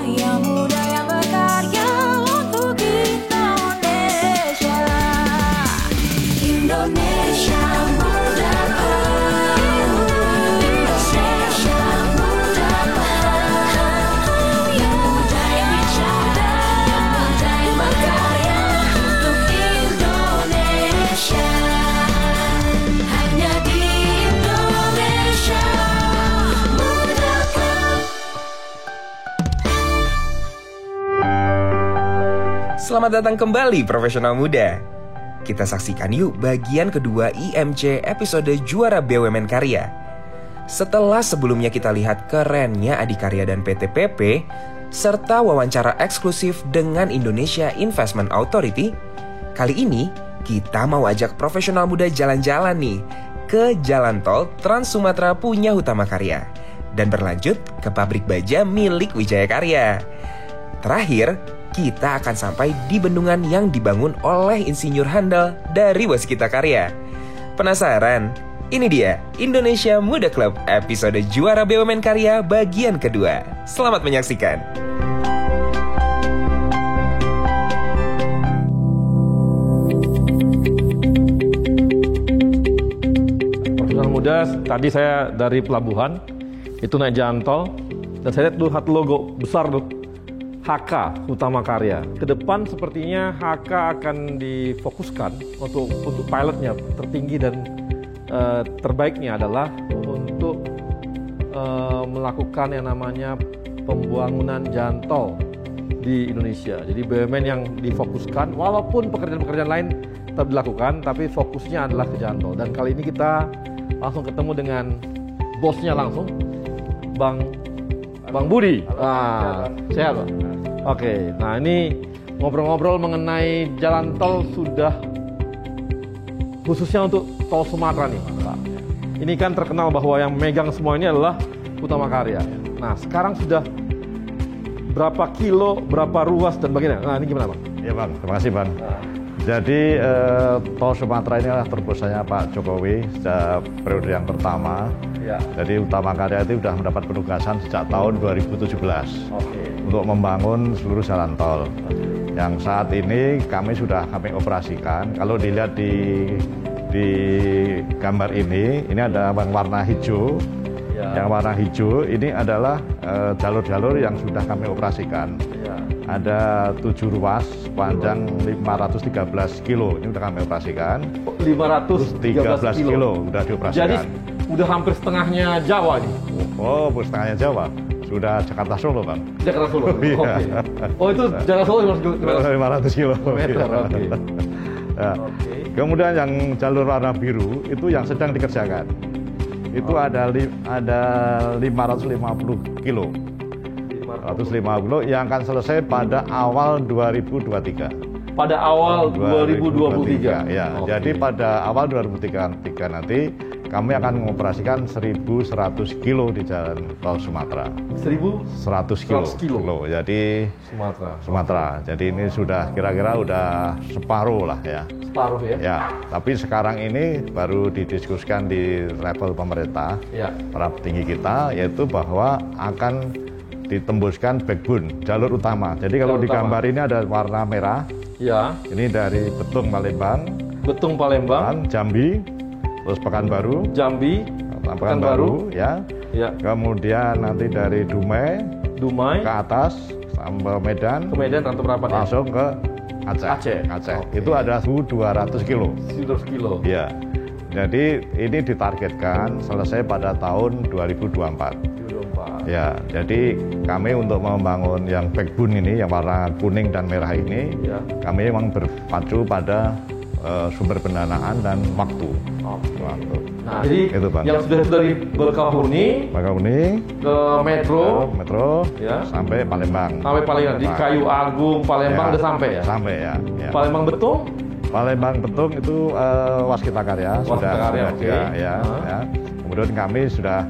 yang muda yang berkarya untuk Indonesia. Indonesia muda, Indonesia muda, yang muda yang bicara, yang muda yang berkarya untuk Indonesia. Hanya di Indonesia Muda Club. Selamat datang kembali Profesional Muda. Kita saksikan yuk bagian kedua IMC episode Juara BUMN Karya. Setelah sebelumnya kita lihat kerennya Adikarya dan PT PP, serta wawancara eksklusif dengan Indonesia Investment Authority, kali ini kita mau ajak profesional muda jalan-jalan nih ke Jalan Tol Trans Sumatera Punya Hutama Karya dan berlanjut ke pabrik baja milik Wijaya Karya. Terakhir, kita akan sampai di bendungan yang dibangun oleh insinyur handal dari Waskita Karya. Penasaran? Ini dia Indonesia Muda Club episode Juara BUMN Karya bagian kedua. Selamat menyaksikan. Profesional muda, tadi saya dari pelabuhan, itu naik jalan tol, dan saya lihat tuh satu logo besar tuh, HK Hutama Karya. Kedepan sepertinya HK akan difokuskan untuk pilotnya tertinggi dan terbaiknya adalah untuk melakukan yang namanya pembangunan jalan tol di Indonesia. Jadi BUMN yang difokuskan, walaupun pekerjaan-pekerjaan lain tetap dilakukan, tapi fokusnya adalah ke jalan tol. Dan kali ini kita langsung ketemu dengan bosnya langsung, Bang Budi. Sehat Pak? Oke, nah ini ngobrol-ngobrol mengenai jalan tol sudah khususnya untuk tol Sumatera nih Pak. Ini kan terkenal bahwa yang megang semua ini adalah Hutama Karya. Nah sekarang sudah berapa kilo, berapa ruas dan bagaimana? Nah ini gimana Bang? Ya Bang, terima kasih Bang. Jadi tol Sumatera ini adalah terobosannya Pak Jokowi sejak periode yang pertama. Ya. Jadi Hutama Karya itu sudah mendapat penugasan sejak tahun 2017 untuk membangun seluruh jalan tol. Yang saat ini kami operasikan. Kalau dilihat di gambar ini ada yang warna hijau. Ya. Yang warna hijau ini adalah jalur-jalur yang sudah kami operasikan. Ya. Ada 7 ruas panjang 513 kilo, ini sudah kami operasikan. 513 kilo sudah dioperasikan. Jadi udah hampir setengahnya Jawa nih. Oh, setengahnya Jawa. Sudah Jakarta Solo, Bang. Jakarta Solo. Iya. Oke. Oh, itu Jakarta Solo 500 kilo. meter. Oke. Nah, kemudian yang jalur warna biru itu yang sedang dikerjakan. Itu ada 550 kilo. 150 yang akan selesai pada awal 2023. Pada awal 2023. Ya, Oke. jadi pada awal 2023 nanti kami akan mengoperasikan 1.100 kilo di jalan tol Sumatera. 100 kilo. Jadi Sumatera. Jadi ini sudah kira-kira udah separuh lah ya. Separuh ya? Ya, tapi sekarang ini baru didiskusikan di level pemerintah, Ya. para petinggi kita, yaitu bahwa akan ditembuskan backbone, jalur utama. Jadi kalau Jalur di gambar ini ada warna merah, Ya. ini dari Betung Palembang, Betung Palembang, Jambi, terus Pekanbaru, Jambi, Pekanbaru, ya. Ya. Kemudian nanti dari Dumai Dumai, ke atas sampai Medan, ke Medan atau berapa nih? langsung ke Aceh. Oke. Itu ada 200 kilo. 100 kilo. Ya. Jadi ini ditargetkan selesai pada tahun 2024. 24. Ya, jadi kami untuk membangun yang backbone ini, yang warna kuning dan merah ini, Ya. kami memang berpacu pada sumber pendanaan dan waktu. Waktu. Nah, jadi Itu, Bang. yang sudah dari Bekahuni Bakahuni, ke Metro Metro, Ya. sampai Palembang. sampai Palembang di Kayu Agung Palembang Ya, udah sampai ya? Sampai ya. Ya. Palembang Betung? Palembang Betung itu Waskita Karya Waskita Karya, oke. ya. Ah. Ya. Kemudian kami sudah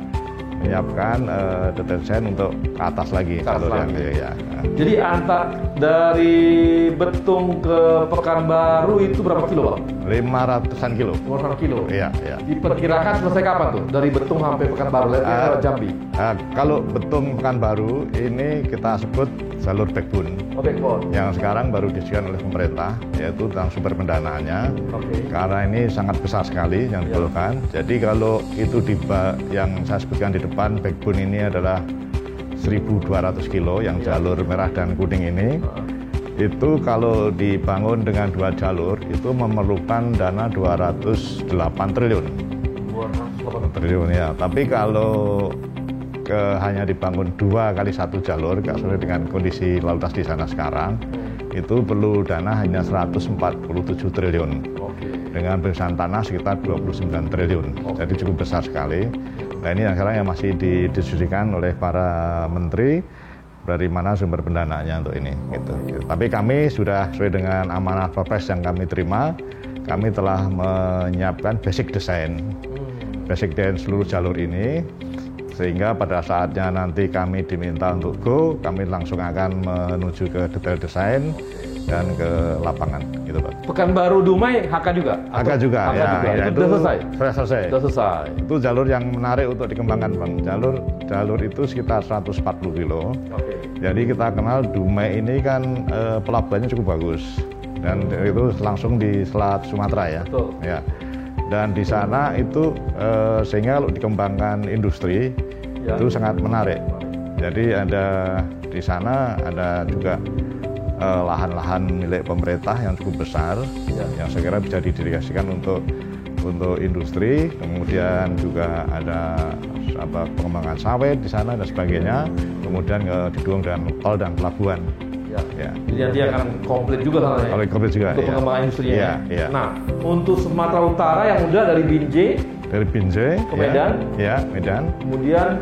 menyiapkan detail desain untuk ke atas lagi. Ya. Jadi dari Betung ke Pekanbaru itu berapa kilo, Bang? 500-an kilo. 500 kilo? Iya. Diperkirakan selesai kapan tuh? Dari Betung sampai Pekanbaru, Jambi? Kalau Betung Pekanbaru, ini kita sebut jalur backbone. Backbone. Yang sekarang baru disediakan oleh pemerintah, yaitu tentang sumber pendanaannya. Karena ini sangat besar sekali yang diperlukan. Jadi kalau itu yang saya sebutkan di depan, backbone ini adalah 1.200 kilo yang jalur merah dan kuning ini. Itu kalau dibangun dengan 2 jalur itu memerlukan dana 208 triliun. 208 triliun ya. Tapi kalau hanya dibangun 2 kali 1 jalur, sesuai dengan kondisi lalu lintas di sana sekarang, itu perlu dana hanya 147 triliun. Dengan pemeriksaan tanah sekitar 29 triliun. Jadi cukup besar sekali. Nah ini yang sekarang yang masih didiskusikan oleh para menteri dari mana sumber pendanaannya untuk ini. Gitu. Tapi kami sudah sesuai dengan amanah Perpres yang kami terima, kami telah menyiapkan basic design seluruh jalur ini, sehingga pada saatnya nanti kami diminta untuk go, kami langsung akan menuju ke detail desain dan ke lapangan, gitu Pak. Pekanbaru Dumai HK juga? HK juga, ya. Itu sudah selesai? Sudah selesai. Itu jalur yang menarik untuk dikembangkan, Bang. Jalur itu sekitar 140 kilo. Jadi kita kenal Dumai ini kan pelabuhannya cukup bagus, dan itu langsung di Selat Sumatera ya. Betul. Ya. Dan di sana itu sehingga kalau dikembangkan industri itu sangat menarik. Jadi di sana ada juga lahan-lahan milik pemerintah yang cukup besar, yang saya kira bisa didedikasikan untuk industri. Kemudian juga ada pengembangan sawit di sana dan sebagainya. Kemudian didukung dengan tol dan pelabuhan. Jadi nanti akan komplit juga sana. Komplit juga. Untuk pengembangan industrinya. Iya. Nah, untuk Sumatera Utara yang udah dari Binjai ke Medan. Ya, Medan. Kemudian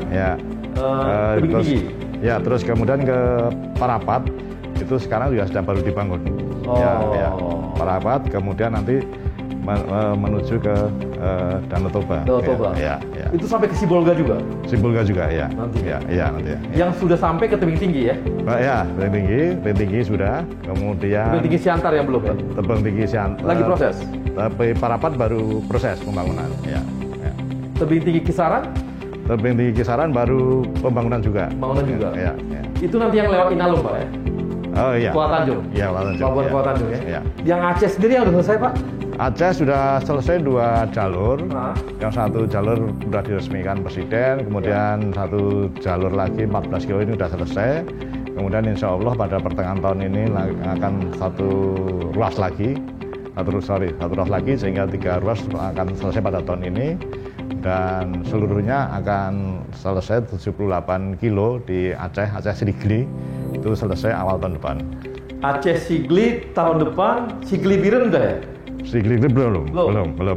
Tebing Tinggi. Ya, terus kemudian ke Parapat. Itu sekarang juga sedang baru dibangun. Ya. Parapat, kemudian nanti menuju ke Danau Toba. Ya. Itu sampai ke Sibolga juga? Sibolga juga, ya. Nanti ya? Nanti ya. Yang sudah sampai ke Tebing Tinggi ya? Ya, Tebing Tinggi sudah. Kemudian Tebing Tinggi Siantar yang belum ya? Tebing Tinggi Siantar. Lagi proses? Tapi Parapat baru proses pembangunan. Ya. Tebing Tinggi Kisaran? Tebing Tinggi Kisaran baru pembangunan juga. Pembangunan juga? Ya. Itu nanti yang lewat Inalum Pak ya? Oh iya. Kuala Tanjung? Iya, Kuala Tanjung. Pelabuhan Kuala Tanjung ya? Iya. Yang Aceh sendiri yang sudah selesai Pak? Aceh sudah selesai 2 jalur. Yang satu jalur sudah diresmikan Presiden, kemudian satu jalur lagi 14 kilo ini sudah selesai. Kemudian insya Allah pada pertengahan tahun ini akan satu ruas lagi, sehingga 3 ruas akan selesai pada tahun ini. Dan seluruhnya akan selesai 78 kilo di Aceh Sigli, itu selesai awal tahun depan. Aceh Sigli tahun depan, Sigli Biren udah ya? Sigli itu belum.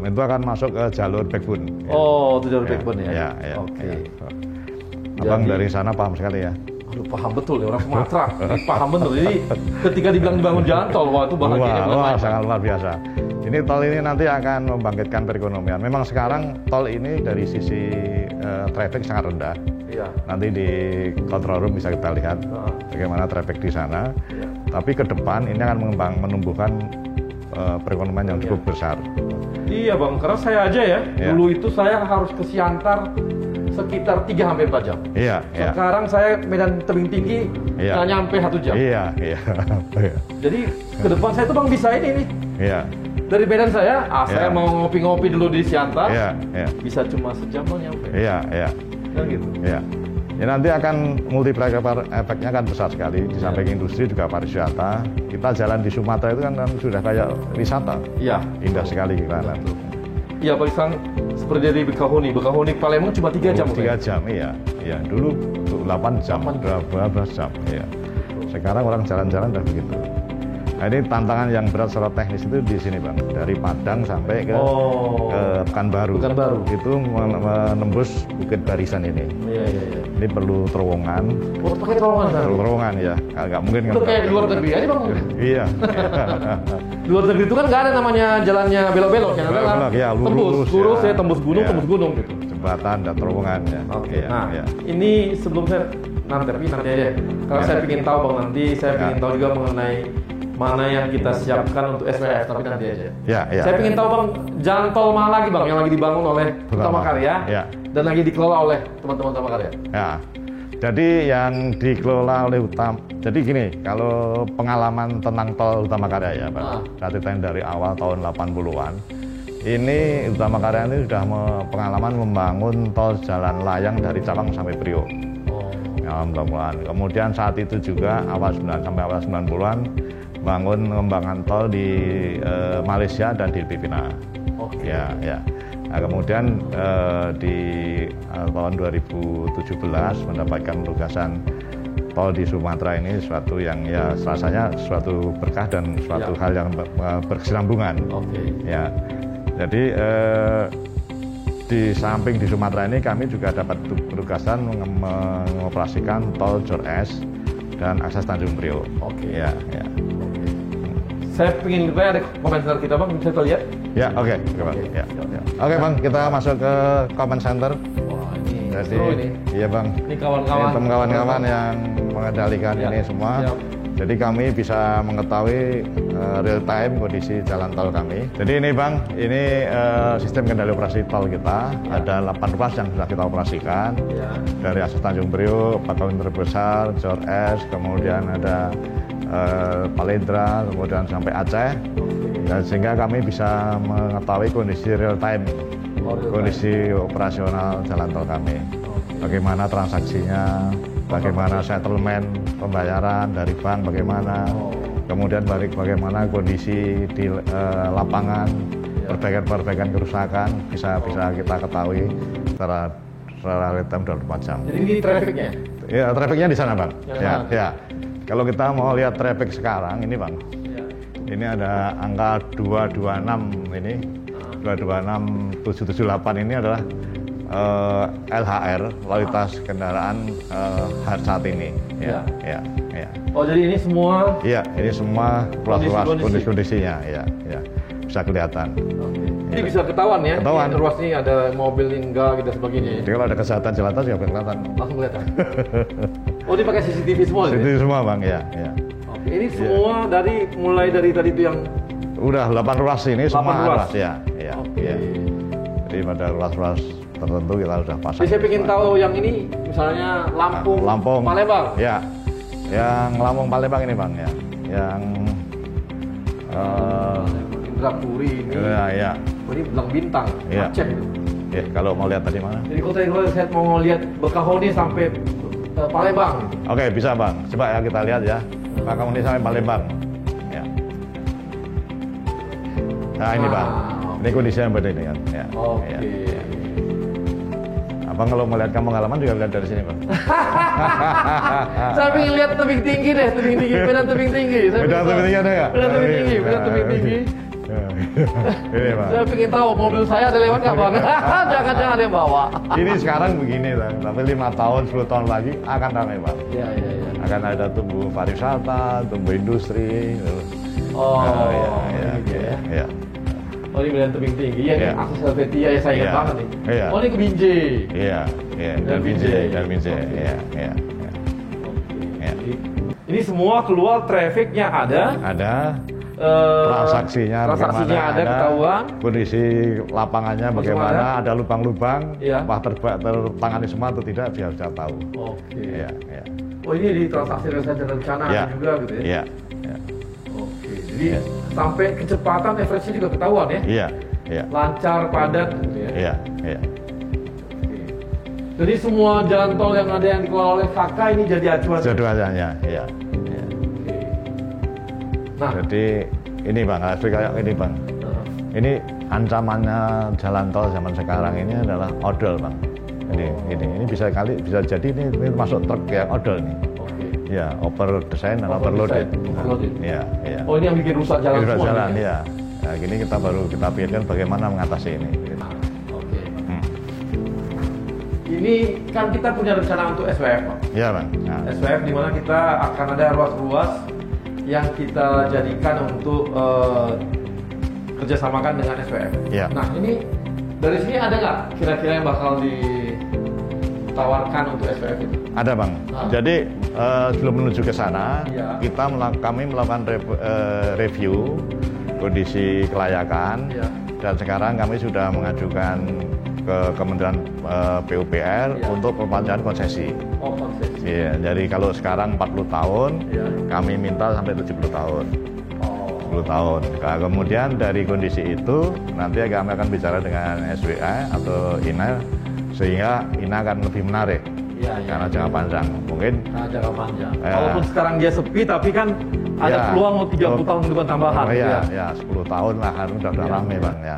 Itu akan masuk ke jalur backbone. Oh, itu jalur backbone ya? Ya. Oke. Abang dari sana paham sekali ya? Aduh, paham betul ya orang Sumatera. Paham betul. Jadi ketika dibilang dibangun jalan tol, wah itu bahagianya. Wah, sangat luar biasa. Ini tol ini nanti akan membangkitkan perekonomian. Memang sekarang tol ini dari sisi traffic sangat rendah. Iya. Nanti di control room bisa kita lihat bagaimana traffic di sana. Iya. Tapi ke depan ini akan menumbuhkan perekonomian yang cukup besar. Iya Bang, karena saya aja ya, dulu itu saya harus ke Siantar sekitar 3-4 jam. Iya. Sekarang saya Medan Tebing Tinggi nggak nyampe 1 jam. Iya. Jadi ke depan saya tuh Bang bisa ini nih. Iya. Dari Medan saya mau ngopi-ngopi dulu di Siantar. Iya. Bisa cuma sejam Bang nyampe. Iya. Kan gitu. Iya. Ya nanti akan multiplier efeknya kan besar sekali. Di samping industri juga pariwisata. Kita jalan di Sumatera itu kan sudah kayak wisata. Iya. Indah sekali kita. Iya Pak Isang, seperti dari Bekahuni Palembang cuma 3 jam. 3 jam, iya. Dulu 8 jam, 12 jam. Iya. Sekarang orang jalan-jalan udah begitu. Nah, ini tantangan yang berat secara teknis itu di sini Bang, dari Padang sampai ke Pekanbaru. Itu menembus Bukit Barisan ini. Iya. Ini perlu terowongan. Pakai terowongan kan? Terowongan ya, nggak mungkin. Itu kayak di luar negeri aja Bang. Iya. Di luar negeri itu kan nggak ada namanya jalannya belok-belok, yang ada ya, lurus tembus gunung gitu. jembatan dan terowongan ya. Oke. Ya, Nah, ya. ini sebelum saya nanti aja. Kalau Ya. saya ingin tahu Bang, nanti saya Ya. ingin tahu juga mengenai mana yang kita siapkan untuk SWF, tapi nanti aja. Ya, ya. Saya ingin tahu Bang, jalan tol mana lagi Bang yang lagi dibangun oleh Utama Karya Ya. dan lagi dikelola oleh teman-teman Utama Karya? Ya. Jadi yang dikelola oleh jadi gini, kalau pengalaman tentang tol Utama Karya ya, Pak. Saya ceritain dari awal tahun 80-an. Ini Utama Karya ini sudah pengalaman membangun tol jalan layang dari Cawang sampai Priok. Ya, mudah-mudahan. Kemudian saat itu juga sampai awal 90-an bangun pengembangan tol di Malaysia dan di Filipina. Ya, ya. Nah, kemudian di tahun 2017 mendapatkan tugasan tol di Sumatera ini suatu yang ya rasanya suatu berkah dan suatu hal yang berkesinambungan. Ya. Jadi di samping di Sumatera ini kami juga dapat tugasan mengoperasikan tol Jor S dan akses Tanjung Priok. Ya, ya. Saya ingin ada komentar kita Bang, bisa kita lihat? Ya, oke, Bang. Ya, ya. Oke, Bang, kita masuk ke comment center. Wah, ini Jadi, seru ini. iya, Bang. Ini kawan-kawan yang mengendalikan Ya. ini semua. Ya. Jadi kami bisa mengetahui real time kondisi jalan tol kami. Jadi ini Bang, ini sistem kendali operasi tol kita. Ada 8 ruas yang sudah kita operasikan. Ya. Dari akses Tanjung Priok, Bakauheni Terbesar, Jor S, kemudian ada Palendra, kemudian sampai Aceh. Dan sehingga kami bisa mengetahui kondisi real time, kondisi operasional jalan tol kami. Bagaimana transaksinya, bagaimana settlement pembayaran dari bank, bagaimana, kemudian bagaimana kondisi di lapangan, perbaikan kerusakan bisa kita ketahui secara real time 24 jam. Jadi ini trafficnya? Ya, trafficnya di sana Bang. Yang Ya, mana? ya. Kalau kita mau lihat traffic sekarang ini Bang, ini ada angka 226 ini, 226.778 ini adalah LHR, lalu lintas kendaraan saat ini. Ya, ya, ya. Oh, jadi ini semua? Iya, ini semua ruas-ruas Kondisi. kondisinya, ya, ya, bisa kelihatan. Ini bisa ketahuan ya? Ketahuan. Ini ruas ini ada mobil enggak gitu sebagainya. Jadi kalau ada kejahatan jalan tol juga kelihatan. Langsung kelihatan. Oh, ini pakai CCTV semua gitu? Itu semua Bang, ya, ya. Oke, ini semua mulai dari tadi itu yang Udah 8 ruas ini 8 semua ruas? ya, ya, Oke. ya. Jadi pada ruas-ruas tertentu kita sudah pasang. Jadi saya ingin tahu yang ini misalnya Lampung, Palembang. Ya, yang Lampung Palembang ini Bang ya, yang Indrapuri ini. ya, ya. Oh, ini Belang Bintang, Iya. Aceh itu. Ya, kalau mau lihat tadi mana? Jadi kalau saya mau lihat Bakauheni sampai Palembang. Oke, bisa Bang. Coba ya kita lihat ya. Bakauheni sampai Palembang. Ya. Nah ini Bang, ini kondisinya seperti ini kan. Ya. Oke. Ya, ya. Abang kalau melihat kampung halaman juga lihat dari sini Bang. Saya ingin lihat tebing tinggi deh, tebing tinggi, medan tebing tinggi. Medan tebing tinggi ada ya? Medan tebing tinggi, medan tebing tinggi. Ini Bang. Saya ingin tahu mobil saya ada lewat nggak Bang? Jangan-jangan dia bawa. Ini sekarang begini Bang, tapi 5 tahun, 10 tahun lagi akan ramai Bang. Iya, iya, iya. Akan ada tumbuh pariwisata, tumbuh industri. Oh, ya, gitu ya. Ya. Oh, ini medan tebing tinggi. Ya, ini Iya. akses Helvetia ya saya ingat Iya. banget nih. Iya. Oh, ini ke Binjai. Iya, iya, Dan dan Binjai. Binjai, Oke. iya, iya, iya. Ya. Ini semua keluar trafficnya ada. Ada eh, transaksinya transaksinya bagaimana, ada ketahuan. kondisi lapangannya bagaimana, ada lubang-lubang, Iya. apa tertangani semua atau tidak, dia sudah tahu. Oke. Iya, iya. Oh, ini di transaksi rencana Iya. juga gitu ya? Iya, iya, Oke. Jadi Iya. sampai kecepatan average juga ketahuan ya? iya, iya, Lancar, padat gitu ya? iya, iya. Oke. Jadi semua jalan tol yang ada yang dikelola oleh KK ini jadi acuan. Jadwalnya, iya, iya. Oke. Nah, Jadi ini Bang, kayak ini Bang. Ini ancamannya jalan tol zaman sekarang ini adalah odol Bang. Ini bisa jadi ini masuk truk yang odol nih. oke. Ya, over design dan overloaded. Overloaded. Iya, iya. Oh, ini yang bikin rusak jalan Rusak semua. jalan, ini? ya. Nah, gini kita pikirkan bagaimana mengatasi ini. Oke. Hmm. Ini kan kita punya rencana untuk SWF, Pak. Iya Bang. Nah, SWF di mana kita akan ada ruas-ruas yang kita jadikan untuk kerjasamakan dengan SWF. Iya. Nah, ini Dari sini ada nggak kira-kira yang bakal ditawarkan untuk SPF itu? Ada Bang. Jadi sebelum menuju ke sana, Ya. kami melakukan review kondisi kelayakan, Ya. dan sekarang kami sudah mengajukan ke Kementerian PUPR Ya. untuk perpanjangan konsesi. Oh, konsesi. Iya, jadi kalau sekarang 40 tahun, Ya. kami minta sampai 70 tahun. Oh. 10 tahun. Nah, kemudian dari kondisi itu nanti kami akan bicara dengan SWA atau INA sehingga INA akan lebih menarik Iya, iya. karena jangka panjang. Mungkin Nah, jangka panjang. Ya. Walaupun sekarang dia sepi, tapi kan ada ya, peluang 30 tahun ke depan tambahan. Oh, gitu iya, ya. ya 10 tahun lah harus udah Iya, rame iya. Bang ya.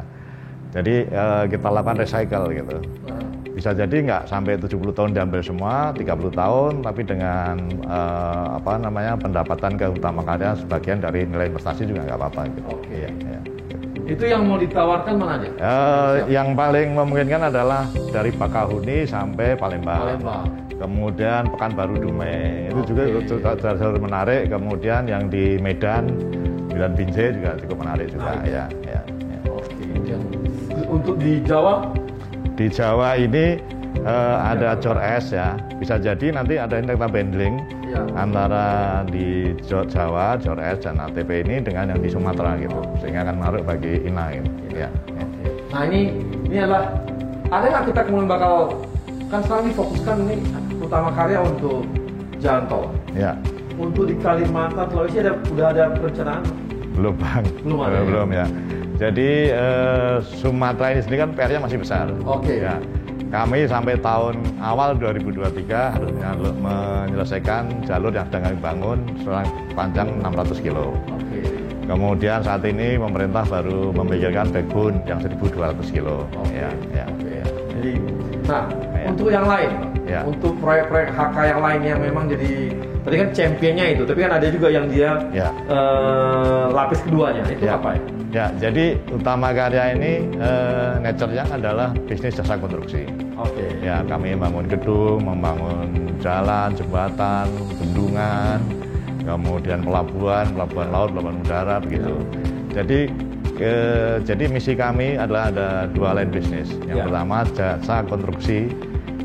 Jadi kita lakukan recycle gitu. Nah, Bisa jadi nggak sampai 70 tahun diambil semua, 30 tahun, tapi dengan pendapatan ke utama karya sebagian dari nilai investasi juga nggak apa-apa gitu. Oke. Iya, iya. itu yang mau ditawarkan mana aja? Yang paling memungkinkan adalah dari Bakahuni sampai Palembang. Palembang. Kemudian Pekanbaru Dumai. Itu juga Oke. jalur menarik. Kemudian yang di Medan, Milan Binjai juga cukup menarik juga. Menarik. Ya. Oke. Untuk di Jawa? Di Jawa ini ada Jor S ya. Bisa jadi nanti ada internet bundling Ya. antara di Jawa, Jor S dan ATP ini dengan yang di Sumatera gitu. Sehingga akan menarik bagi INA gitu. Ya. Nah ini adalah ada nggak kita kemudian bakal kan sekarang difokuskan ini utama karya untuk jalan tol. Ya. Untuk di Kalimantan Sulawesi udah ada perencanaan? Belum Bang. Belum ada, Belum ya. Jadi Sumatera ini sendiri kan PR-nya masih besar. Oke. Ya. Kami sampai tahun awal 2023 harus menyelesaikan jalur yang sedang kami bangun panjang 600 kilo. Oke. Kemudian saat ini pemerintah baru memikirkan backbone yang 1.200 kilo. Oke. Ya. Oke. Jadi, nah Ya. untuk yang lain, Ya. untuk proyek-proyek HK yang lain yang memang jadi tadi kan championnya itu, tapi kan ada juga yang dia Ya. lapis keduanya itu Ya. apa ya? Ya, jadi utama karya ini nature-nya adalah bisnis jasa konstruksi. Oke. Ya, kami membangun gedung, membangun jalan, jembatan, bendungan, kemudian pelabuhan laut, pelabuhan udara begitu. Jadi misi kami adalah ada dua line bisnis. Yang Ya. pertama jasa konstruksi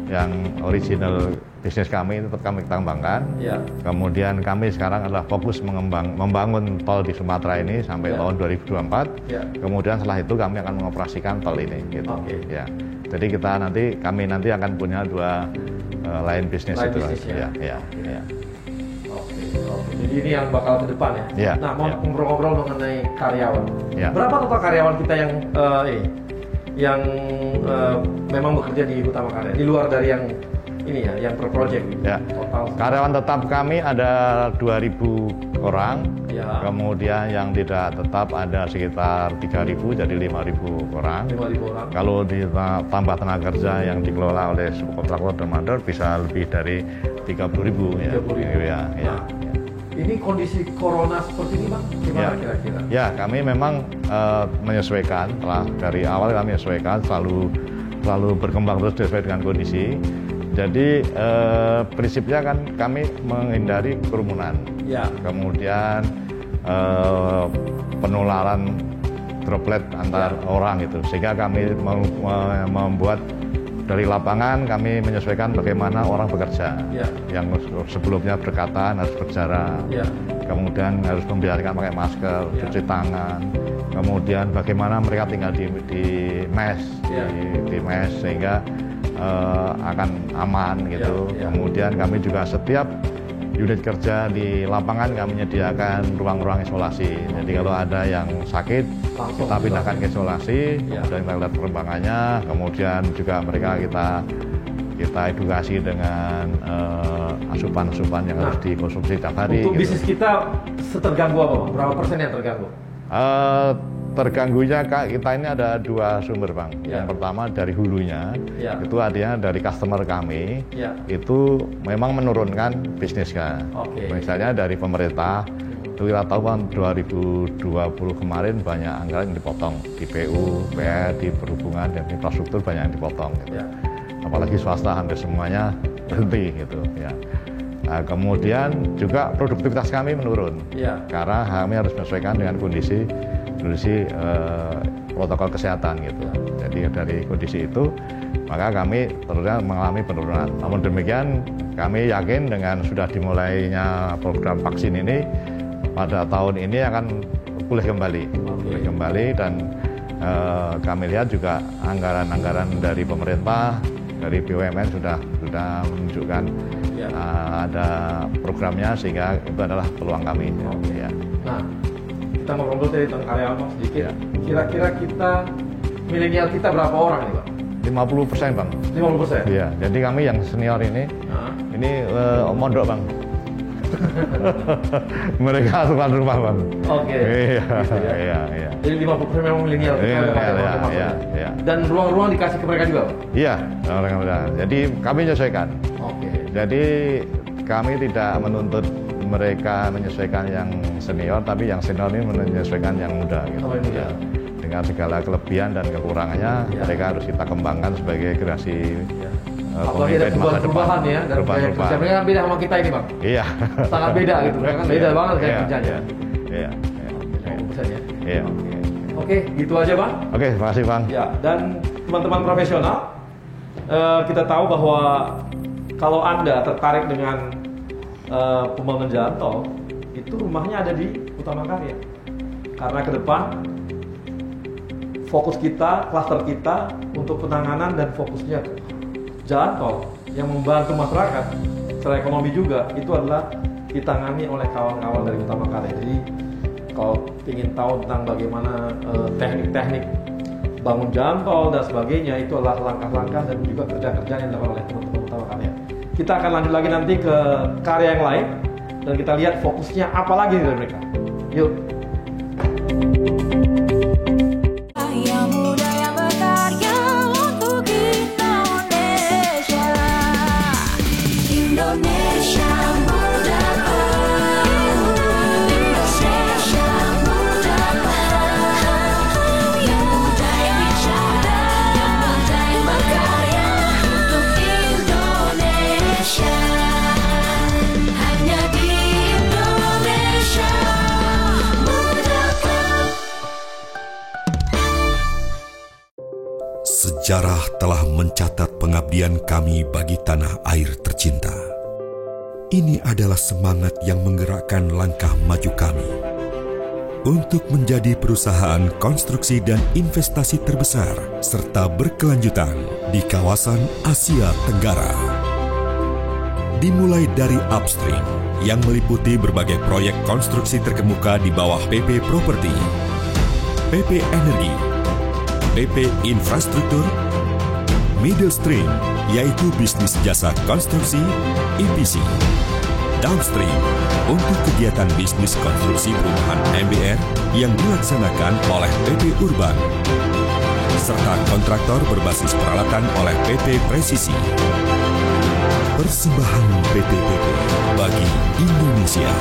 yang original bisnis kami tetap kami kembangkan. Ya. Kemudian kami sekarang adalah fokus membangun tol di Sumatera ini sampai Ya. tahun 2024. Ya. Kemudian setelah itu kami akan mengoperasikan tol ini. Gitu. Oke. Ya. Jadi kami nanti akan punya dua line bisnis Line itu. bisnis, ya. Ya. Oke. Jadi ini yang bakal ke depan ya. Ya, Nah, mau ya. ngobrol-ngobrol mengenai karyawan. Ya. Berapa total karyawan kita yang memang bekerja di Utama Karya di luar dari yang ini ya, yang per project? Ya. Total. Karyawan tetap kami ada 2.000 orang. Ya. Kemudian yang tidak tetap ada sekitar 3.000, jadi 5.000 orang. 5.000 orang. Kalau ditambah tenaga kerja yang dikelola oleh subkontraktor dan mandor bisa lebih dari 30.000 ya. 30.000. Ya. Nah, ini kondisi corona seperti ini Bang, gimana Ya. kira-kira? Ya, kami memang menyesuaikan. Dari awal kami menyesuaikan, selalu berkembang terus sesuai dengan kondisi. Jadi prinsipnya kan kami menghindari kerumunan. Ya. Kemudian penularan droplet antar orang gitu. Sehingga kami membuat dari lapangan kami menyesuaikan bagaimana orang bekerja. Ya. Yang sebelumnya berdekatan harus berjarak. Ya. Kemudian harus membiarkan pakai masker, Ya. cuci tangan. Kemudian bagaimana mereka tinggal di mes, Ya. di mes sehingga akan aman gitu. Ya. Kemudian kami juga setiap unit kerja di lapangan kami menyediakan ruang-ruang isolasi. Jadi kalau ada yang sakit Langsung kita pindahkan ke isolasi, Ya. kemudian kita lihat perkembangannya. Kemudian juga mereka kita edukasi dengan asupan-asupan yang harus dikonsumsi tiap hari. Untuk gitu. bisnis kita seterganggu apa Bang? Berapa persen yang terganggu? Terganggunya kita ini ada dua sumber Bang. Ya. Yang pertama dari hulunya, Ya. itu artinya dari customer kami, Ya. itu memang menurunkan bisnisnya. Oke. Misalnya dari pemerintah, itu kita tahu kan 2020 kemarin banyak anggaran yang dipotong di PU, PR, di perhubungan dan infrastruktur banyak yang dipotong. Gitu. Ya. Apalagi swasta hampir semuanya berhenti gitu ya. Nah, kemudian juga produktivitas kami menurun. Ya. Karena kami harus menyesuaikan dengan kondisi protokol kesehatan gitu. Jadi dari kondisi itu, maka kami terusnya mengalami penurunan. Namun demikian, kami yakin dengan sudah dimulainya program vaksin ini, pada tahun ini akan pulih kembali. Pulih kembali dan kami lihat juga anggaran-anggaran dari pemerintah, dari BUMN sudah menunjukkan ada programnya, sehingga itu adalah peluang kami. Ya. Nah, kita ngobrol dari tentang karyawan Bang sedikit. Ya. Kira-kira kita milenial kita berapa orang nih Bang? 50% Bang. 50%? Iya. Jadi kami yang senior ini mondok Bang. Mereka tuan rumah Bang. Oke. Iya. Jadi 50% memang milenial. Iya. Dan ruang-ruang dikasih ke mereka juga Bang? Iya, jadi kami menyesuaikan. Oke. Jadi kami tidak menuntut mereka menyesuaikan yang senior, tapi yang senior ini menyesuaikan yang muda. Gitu. Ya. Dengan segala kelebihan dan kekurangannya, mereka harus kita kembangkan sebagai generasi apalagi ada perubahan ya, dan perubahan. Mereka kan beda sama kita ini Bang. Iya. Sangat beda gitu, mereka kan beda banget kayak kerjanya. Iya. 50% ya. Iya. Oke, gitu aja Bang. Oke, terima kasih Bang. Ya, dan teman-teman profesional, kita tahu bahwa kalau Anda tertarik dengan pembangunan jalan tol, itu rumahnya ada di Utama Karya. Karena ke depan fokus kita, klaster kita untuk penanganan dan fokusnya jalan tol yang membantu masyarakat secara ekonomi juga, itu adalah ditangani oleh kawan-kawan dari Utama Karya. Jadi kalau ingin tahu tentang bagaimana teknik-teknik bangun jalan tol dan sebagainya, itu adalah langkah-langkah dan juga kerja-kerja yang dilakukan oleh teman-teman Utama Karya. Kita akan lanjut lagi nanti ke karya yang lain dan kita lihat fokusnya apa lagi dari mereka. Yuk. Yang muda yang berkarya untuk Indonesia. Indonesia muda. Indonesia muda. Yang muda yang bicara, yang muda yang berkarya untuk Indonesia. Hanya di Indonesia muda. Sejarah telah mencatat pengabdian kami bagi tanah air tercinta. Ini adalah semangat yang menggerakkan langkah maju kami untuk menjadi perusahaan konstruksi dan investasi terbesar serta berkelanjutan di kawasan Asia Tenggara. Dimulai dari upstream yang meliputi berbagai proyek konstruksi terkemuka di bawah PP Properti, PP Energi, PP Infrastruktur, middle stream yaitu bisnis jasa konstruksi EPC, downstream untuk kegiatan bisnis konstruksi perumahan MBR yang dilaksanakan oleh PP Urban, serta kontraktor berbasis peralatan oleh PP Presisi. Persembahan PT-PT bagi Indonesia.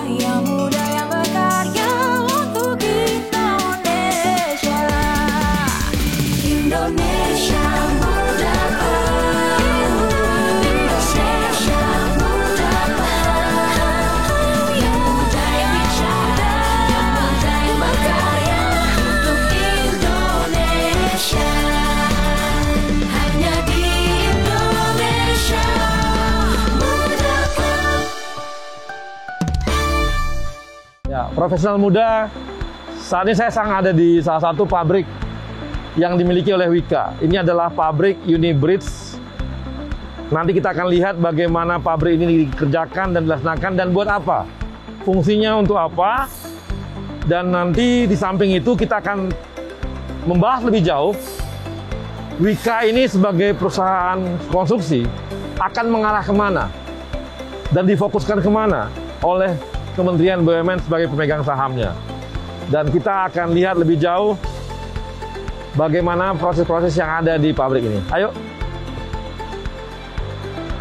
Yang muda yang berkarya untuk Indonesia. Indonesia muda. Indonesia muda. Yang muda yang bicara, yang muda yang berkarya untuk Indonesia. Hanya di Indonesia muda. Ya, profesional muda, saat ini saya sedang ada di salah satu pabrik yang dimiliki oleh Wika. Ini adalah pabrik Unibridge. Nanti kita akan lihat bagaimana pabrik ini dikerjakan dan dilaksanakan dan buat apa. Fungsinya untuk apa. Dan nanti di samping itu kita akan membahas lebih jauh. Wika ini sebagai perusahaan konstruksi akan mengarah kemana dan difokuskan kemana oleh Kementerian BUMN sebagai pemegang sahamnya. Dan kita akan lihat lebih jauh bagaimana proses-proses yang ada di pabrik ini. Ayo.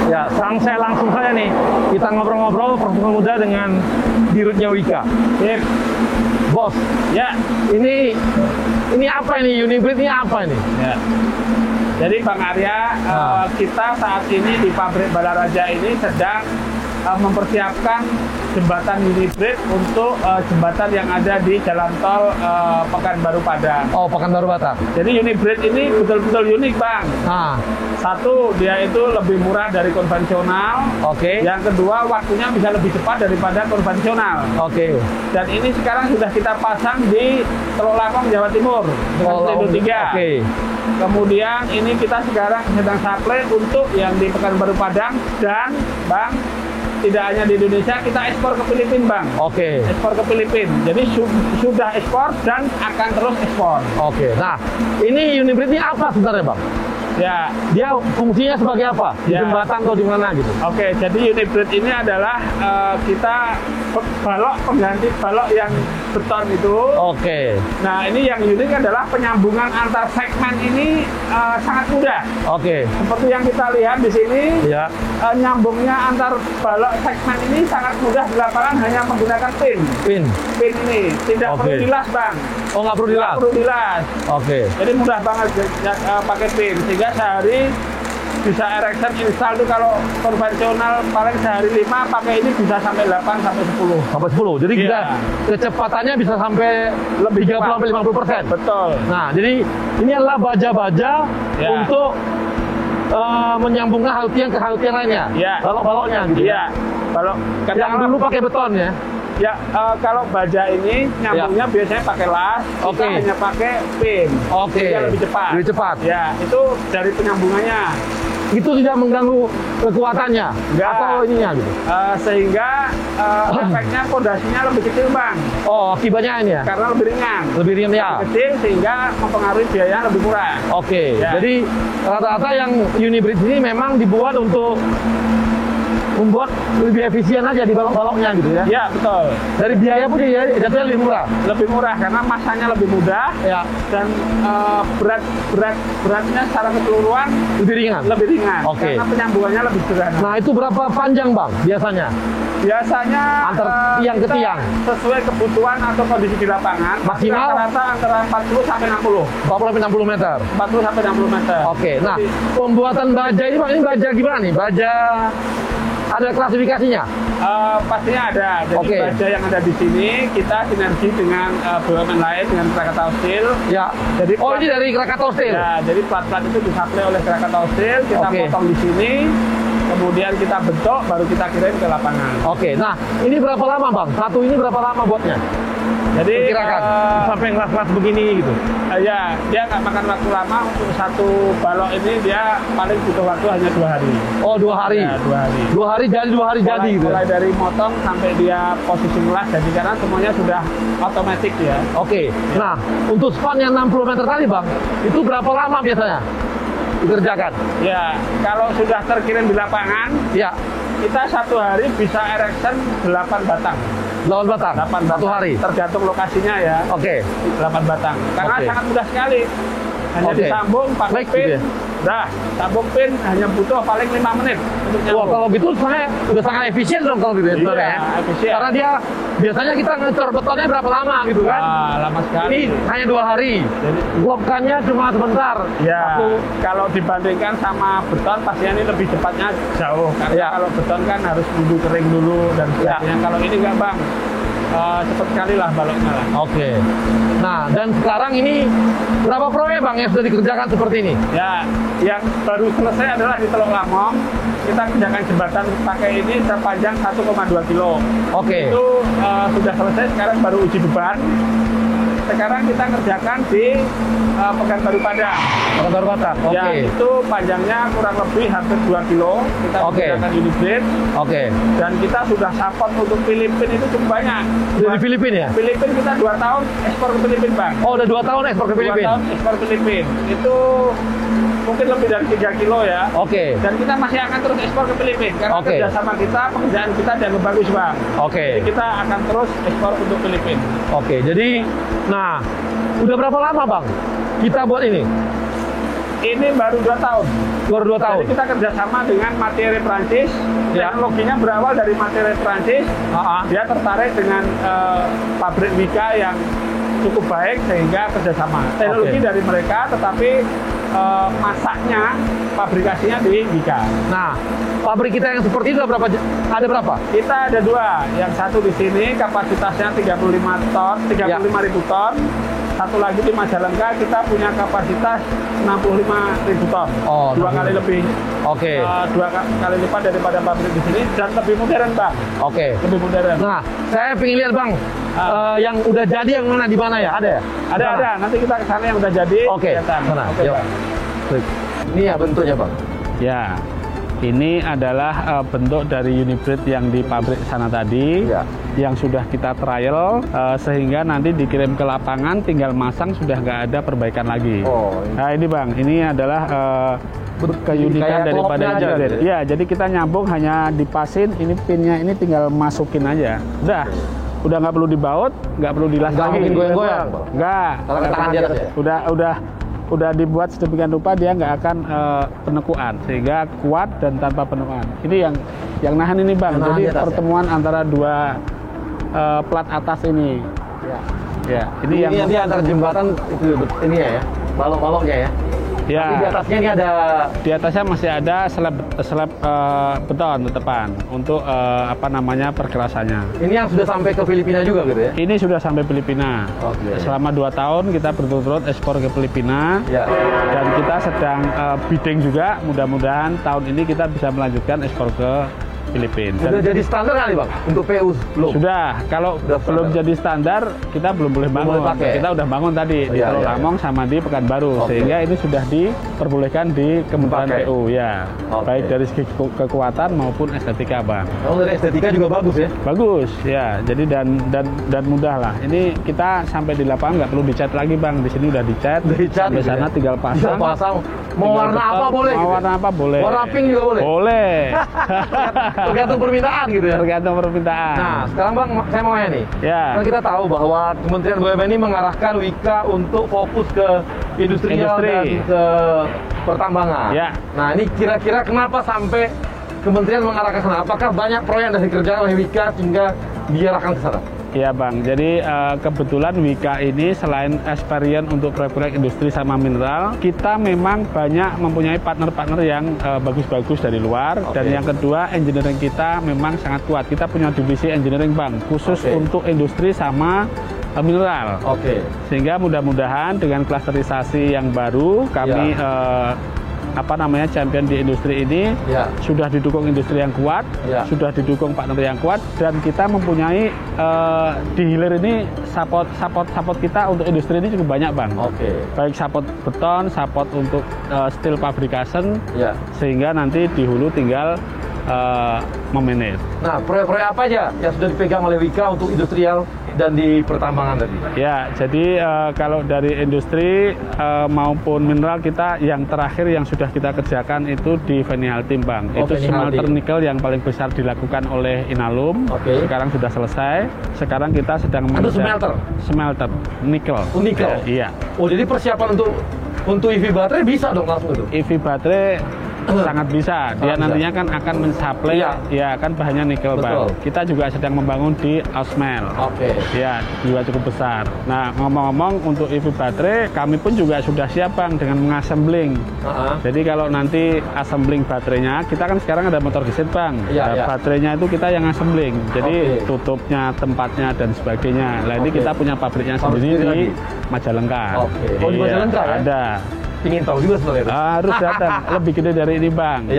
Ya, saya langsung saja nih. Kita ngobrol-ngobrol profesional muda dengan dirutnya Wika. Sip. Bos, ya, ini apa ini? Unibridge ini apa ini? Ya. Jadi Bang Arya, kita saat ini di pabrik Balaraja ini sedang mempersiapkan jembatan Unibridge untuk jembatan yang ada di jalan tol Pekanbaru Padang. Oh, Pekanbaru Padang. Jadi Unibridge ini betul-betul unik, Bang. Nah, Satu, dia itu lebih murah dari konvensional. oke. Yang kedua, waktunya bisa lebih cepat daripada konvensional. Oke. Dan ini sekarang sudah kita pasang di Teluk Langkong, Jawa Timur dengan Pelindo 3. Oke. Kemudian ini kita sekarang sedang supply untuk yang di Pekanbaru Padang dan Bang, tidak hanya di Indonesia, kita ekspor ke Filipina, Bang. Oke. Ekspor ke Filipina. Jadi sudah ekspor dan akan terus ekspor. Oke. Nah, ini Unibridge ini apa sebenarnya, Bang? Ya, Dia fungsinya sebagai apa? Di Ya. jembatan atau di mana gitu? oke. Jadi Unibridge ini adalah kita balok pengganti balok yang beton itu. Oke. Nah, ini yang unik adalah penyambungan antar segmen ini sangat mudah. Oke. Seperti yang kita lihat di sini, Ya. nyambungnya antar balok segmen ini sangat mudah di lapangan hanya menggunakan pin. Pin. Pin ini tidak Oke. perlu dilas, Bang. Oh, nggak perlu Nggak dilas. perlu dilas. Oke. Jadi mudah banget pakai pin. Sehingga sehari bisa erection install tuh kalau konvensional paling sehari 5, pakai ini bisa sampai 8 sampai 10. Sampai 10. Jadi Iya. kita kecepatannya bisa sampai lebih 30 sampai 50%. Betul. Nah, jadi ini adalah baja-baja Ya. untuk menyambungkan haltian ke haltian lainnya. Ya. Balok-baloknya gitu. Iya. Kalau Yang dulu pakai beton ya. ya kalau baja ini nyambungnya biasanya pakai las, kita Oke. hanya pakai pin. Oke. Sehingga lebih cepat. Lebih cepat. Ya, itu dari penyambungannya. Itu tidak mengganggu kekuatannya Enggak. atau ininya gitu. Sehingga efeknya pondasinya lebih kecil, Bang. Oh, akibatnya ini ya. Karena lebih ringan. Lebih ringan ya. Lebih kecil sehingga mempengaruhi biaya lebih murah. Oke. Ya. Jadi rata-rata yang Unibridge ini memang dibuat untuk membuat lebih efisien aja di balok-baloknya gitu ya. Ya, betul. Dari biaya pun dia jatuhnya lebih murah. Lebih murah karena masanya lebih mudah Ya. dan beratnya secara keseluruhan Lebih ringan. lebih ringan. Oke. Karena penyambungannya lebih sederhana. Nah, itu berapa panjang, Bang, biasanya? Biasanya Antar tiang ke kita tiang. sesuai kebutuhan atau kondisi di lapangan. Maksimal? Rata-rata antara 40 sampai 60. 40 sampai 60 meter. 40 sampai 60 meter. Oke. Nah, Jadi, pembuatan baja ini, Bang, ini baja gimana nih? Baja ada klasifikasinya? pastinya ada. Jadi Oke. baja yang ada di sini kita sinergi dengan BUMN lain dengan Krakatau Steel. Ya. Jadi Oh, ini dari Krakatau Steel. Ya, jadi plat-plat itu disuplai oleh Krakatau Steel, kita Oke. potong di sini, kemudian kita bentuk, baru kita kirim ke lapangan. Oke. Nah, ini berapa lama, Bang? Satu ini berapa lama buatnya? Jadi Perkirakan sampai kelas-kelas begini gitu. ya, dia nggak makan waktu lama untuk satu balok ini, dia paling butuh waktu hanya 2 hari. Oh, 2 hari. Ya, 2 hari. 2 hari jadi, 2 hari jadi gitu. Mulai dari motong sampai dia posisi melas, jadi karena semuanya sudah otomatis ya. Oke. Nah, untuk span yang 60 meter tadi, Bang, itu berapa lama biasanya dikerjakan? Ya, kalau sudah terkirim di lapangan, Ya, kita satu hari bisa erection 8 batang. 8 batang. 8 batang. Satu hari. Tergantung lokasinya ya. Oke. 8 batang. Karena Oke. sangat mudah sekali. Hanya Oke. disambung pakai Baik, pin. gitu ya. Dah, sambung pin hanya butuh paling 5 menit untuk Wah, nyambung. kalau gitu sebenarnya udah sangat efisien dong kalau gitu ya, sebenarnya ya. efisien. Karena dia biasanya kita ngecor betonnya berapa lama gitu kan? Wah, lama sekali. Ini hanya 2 hari. Jadi- Blokkannya cuma sebentar. Ya, Aku- kalau dibandingkan sama beton pastinya ini lebih cepatnya jauh. Karena Ya. kalau beton kan harus nunggu kering dulu dan sebagainya. Kalau ini enggak, Bang. Cepat sekali lah baloknya lah. Oke. Nah, dan sekarang ini berapa proyek, Bang, yang sudah dikerjakan seperti ini? Ya, yang baru selesai adalah di Teluk Langkong. Kita kerjakan jembatan pakai ini sepanjang 1,2 kilo. Oke. Itu sudah selesai, sekarang baru uji beban. Sekarang kita kerjakan di Pekanbaru Padang. Pekanbaru Padang. Oke. Ya, itu panjangnya kurang lebih hampir 2 kilo. Kita Oke. kerjakan Unibridge. Oke. Dan kita sudah support untuk Filipina itu cukup banyak. Dari Filipina ya? Filipina kita 2 tahun ekspor ke Filipina, Bang. Oh, udah 2 tahun ekspor ke 2 Filipina. tahun ekspor ke Filipina. Itu mungkin lebih dari 3 kilo ya. Oke. Dan kita masih akan terus ekspor ke Filipina karena Oke. kerjasama kita, pekerjaan kita dianggap bagus, Bang. Oke. Jadi kita akan terus ekspor untuk Filipina. Oke. Jadi, nah, udah berapa lama, Bang, kita buat ini? Ini baru 2 tahun. Baru 2 tahun. Jadi kita kerjasama dengan Materi Prancis. Ya. Teknologinya berawal dari Materi Prancis. Dia tertarik dengan pabrik Wika yang cukup baik sehingga kerjasama. Teknologi Oke. dari mereka, tetapi masaknya, pabrikasinya di Wika. Nah, pabrik kita yang seperti itu ada berapa? Kita ada 2, yang satu di sini kapasitasnya 35 ton, 35.000 ton. Satu lagi di Majalengka kita punya kapasitas 65.000 ton. Oh, 2 kali lebih. Oke. 2 kali lipat daripada pabrik di sini dan lebih modern, Bang. Oke. Lebih modern. Nah, saya pengen lihat Bang, yang udah jadi yang mana di mana ya? Ada ya? Ada. Nanti kita ke sana yang udah jadi. Oke. Sana. Oke, Yuk. Bang. Ini ya bentuknya Bang. Ya. Ini adalah bentuk dari unibrid yang di pabrik sana tadi, yang sudah kita trial, sehingga nanti dikirim ke lapangan, tinggal masang sudah nggak ada perbaikan lagi. Nah ini Bang, ini adalah keunikan daripada unibrid. Ya, jadi kita nyambung hanya dipasin, ini pinnya ini tinggal masukin aja. Udah nggak perlu dibaut, nggak perlu dilas lagi. Nggak mungkin goyang-goyang? Nggak. Kalau ketahan di atas ya? Udah dibuat sedemikian rupa dia nggak akan penekuan, sehingga kuat dan tanpa penekuan. Ini yang nahan ini Bang. Jadi pertemuan antara 2 plat atas ini. Ya. Ini yang antara jembatan itu ini ya, balok-baloknya ya. Ya. Tapi di atasnya ini ada. Di atasnya masih ada slab beton tetepan untuk perkerasannya. Ini yang sudah sampai ke Filipina juga gitu ya? Ini sudah sampai Filipina. Selama 2 tahun kita berturut-turut ekspor ke Filipina. Dan kita sedang bidding juga. Mudah-mudahan tahun ini kita bisa melanjutkan ekspor ke Filipina. Sudah jadi standar kali Bang untuk PU belum? Sudah. Kalau belum jadi standar kita belum boleh bangun. Kita udah bangun tadi di Teluk Lamong sama di Pekanbaru, sehingga ini sudah diperbolehkan di Kementerian PU ya. Baik dari segi kekuatan maupun estetika Bang. Kalau dari estetika juga bagus ya? Bagus ya. Jadi dan mudah lah. Ini kita sampai di lapangan nggak perlu dicat lagi Bang. Di sini udah dicat. Sampai sana tinggal pasang. Mau warna apa boleh? Mau warna apa boleh? Warna pink juga boleh? Boleh. Tergantung permintaan gitu ya? Tergantung permintaan. Nah, sekarang Bang, saya mau nanya nih. Ya. Kan kita tahu bahwa Kementerian BUMN ini mengarahkan Wika untuk fokus ke industrial dan ke pertambangan. Ya. Nah, ini kira-kira kenapa sampai Kementerian mengarahkan ke sana? Apakah banyak proyek yang dikerjakan oleh Wika sehingga diarahkan ke sana? Iya Bang, jadi kebetulan Wika ini selain experience untuk proyek-proyek industri sama mineral, kita memang banyak mempunyai partner-partner yang bagus-bagus dari luar. Dan yang kedua, engineering kita memang sangat kuat. Kita punya divisi engineering Bang, khusus untuk industri sama mineral. Sehingga mudah-mudahan dengan klasterisasi yang baru, kami champion di industri ini sudah didukung industri yang kuat, sudah didukung partner yang kuat, dan kita mempunyai di hilir ini support kita untuk industri ini cukup banyak Bang. Baik support beton, support untuk steel fabrication, sehingga nanti di hulu tinggal memanage. Nah, proyek-proyek apa aja yang sudah dipegang oleh Wika untuk industrial dan di pertambangan tadi? Ya, jadi kalau dari industri maupun mineral kita yang terakhir yang sudah kita kerjakan itu di Venialtim Bang. Itu smelter nikel yang paling besar dilakukan oleh Inalum. Sekarang sudah selesai. Sekarang kita sedang smelter nikel. Nikel? Iya. Oh, jadi persiapan untuk EV baterai bisa dong langsung itu? EV baterai sangat bisa. Dia nantinya kan akan mensuplai, ya kan bahannya nikel Bang. Kita juga sedang membangun di Ausmel. Ya, juga cukup besar. Nah, ngomong-ngomong untuk EV baterai, kami pun juga sudah siap Bang dengan mengassembling. Jadi kalau nanti assembling baterainya, kita kan sekarang ada motor gesit Bang. Baterainya itu kita yang assembling. Jadi tutupnya, tempatnya dan sebagainya. Nah, ini kita punya pabriknya sendiri di Majalengka. Oh, di Majalengka ya? Ada. Ingin tahu juga sebenarnya. Harus datang, lebih gede dari ini Bang.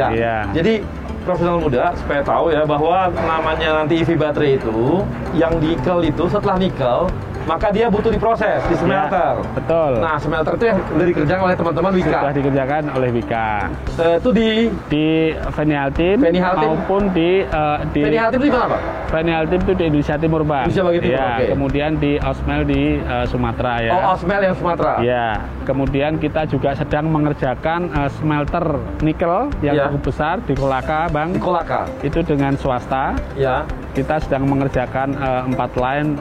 Jadi profesional muda supaya tahu ya bahwa namanya nanti EV baterai itu yang nikel itu setelah nikel maka dia butuh diproses di smelter. Betul. Nah, smelter itu yang sudah dikerjakan oleh teman-teman Wika. Sudah dikerjakan oleh Wika. Itu di Venialtim maupun di Venialtim itu di mana Pak? Venialtim itu di Indonesia Timur Bang. Indonesia bagian timur. Kemudian di Ausmel di Sumatera ya. Oh, Ausmel yang Sumatera. Ya. Kemudian kita juga sedang mengerjakan smelter nikel yang cukup besar di Kolaka Bang. Di Kolaka. Itu dengan swasta. Kita sedang mengerjakan 4 line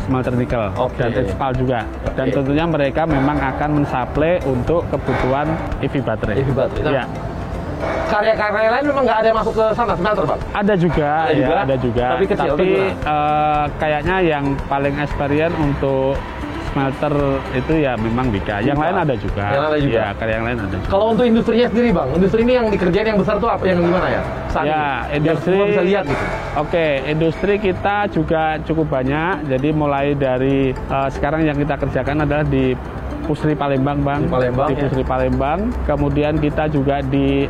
smelter nikel dan ekspal juga. Dan tentunya mereka memang akan mensuplai untuk kebutuhan EV baterai. Nah, karya-karya lain memang nggak ada masuk ke sana smelter Bang? Ada juga. Tapi kayaknya yang paling experience untuk smelter itu ya memang Wika. Yang lain ada juga. Yang lain ada juga. Ya, karya yang lain ada juga. Kalau untuk industrinya sendiri Bang, industri ini yang dikerjain yang besar tuh apa, yang gimana ya? Saat Ya, ini? industri yang semua bisa lihat gitu. Oke, industri kita juga cukup banyak. Jadi mulai dari sekarang yang kita kerjakan adalah di Pusri Palembang, Bang. Di Palembang, Di Pusri Palembang. Kemudian kita juga di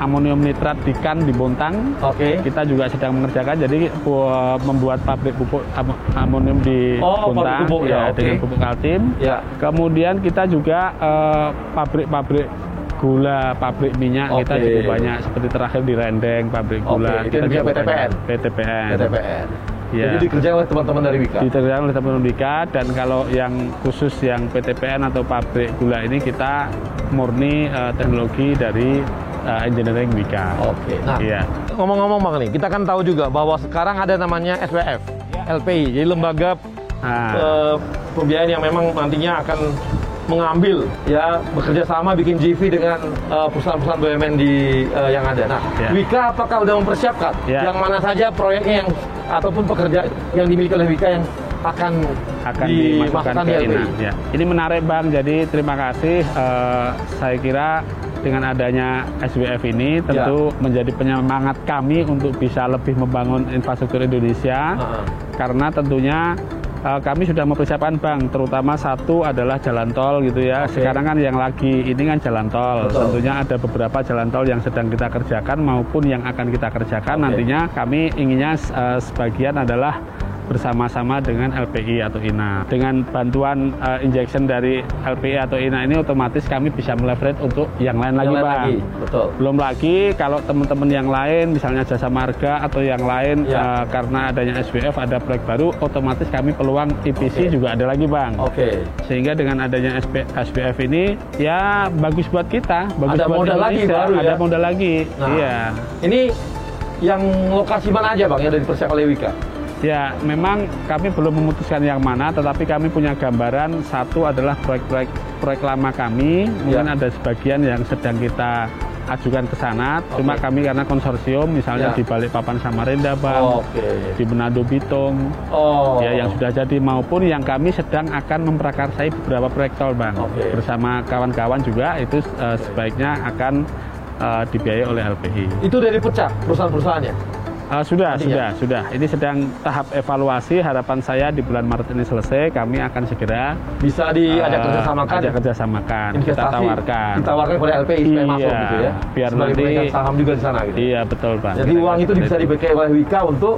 amonium nitrat di Kan di Bontang. Oke. Kita juga sedang mengerjakan, jadi membuat pabrik pupuk amonium di Oh, pabrik Bontang, pupuk, ya, oke. dengan pupuk Kaltim. Ya. Kemudian kita juga pabrik-pabrik gula, pabrik minyak kita Oke. cukup banyak. Seperti terakhir di Rendeng, pabrik gula. Oke, itu Kita yang cukup PTPN? banyak. PTPN. PTPN. Ya. Jadi dikerjain oleh teman-teman dari Wika. Dikerjakan oleh teman-teman Wika, dan kalau yang khusus yang PTPN atau pabrik gula ini kita murni teknologi dari engineering Wika. Oke. Nah, Iya. ngomong-ngomong Bang nih, kita kan tahu juga bahwa sekarang ada namanya SWF, LPI, jadi lembaga pembiayaan yang memang nantinya akan mengambil ya bekerja sama bikin JV dengan perusahaan-perusahaan BUMN di yang ada. Nah, Ya. Wika apakah sudah mempersiapkan Ya. yang mana saja proyeknya yang ataupun pekerja yang dimiliki oleh Wika yang akan dimasukkan ke di LPI? INA. Ya. Ini menarik Bang, jadi terima kasih. Saya kira dengan adanya SWF ini tentu menjadi penyemangat kami untuk bisa lebih membangun infrastruktur Indonesia. Karena tentunya kami sudah mempersiapkan Bang, terutama satu adalah jalan tol gitu ya. Sekarang kan yang lagi ini kan jalan tol. Betul. Tentunya ada beberapa jalan tol yang sedang kita kerjakan maupun yang akan kita kerjakan. Nantinya kami inginnya sebagian adalah bersama-sama dengan LPI atau INA. Dengan bantuan injection dari LPI atau INA ini otomatis kami bisa meleverage untuk yang lain lagi, Bang. Betul. Belum lagi kalau teman-teman yang lain, misalnya Jasa Marga atau yang lain, karena adanya SWF ada proyek baru, otomatis kami peluang EPC juga ada lagi, Bang. Oke. Sehingga dengan adanya SWF ini, ya bagus buat kita, bagus Ada buat modal lagi Indonesia, baru ya? ada modal lagi. Nah, Iya. Ini yang lokasi mana aja Bang yang sudah dipersiapkan oleh Wika? Ya, memang kami belum memutuskan yang mana, tetapi kami punya gambaran. Satu adalah proyek lama kami, mungkin ada sebagian yang sedang kita ajukan ke sana. Cuma kami karena konsorsium, misalnya di Balikpapan Samarinda, Bang, di Manado Bitung, ya yang sudah jadi, maupun yang kami sedang akan memprakarsai beberapa proyek tol, Bang, bersama kawan-kawan juga. Itu sebaiknya akan dibiayai oleh LPI. Itu dari pecah perusahaan-perusahaannya? Sudah. Ini sedang tahap evaluasi. Harapan saya di bulan Maret ini selesai, kami akan segera bisa diajak kerjasamakan. Kita tawarkan kepada LPI supaya masuk gitu ya. Biar sebagai nanti pemegang saham juga di sana gitu. Iya, betul, Pak. Jadi uang itu bisa dipakai oleh Wika untuk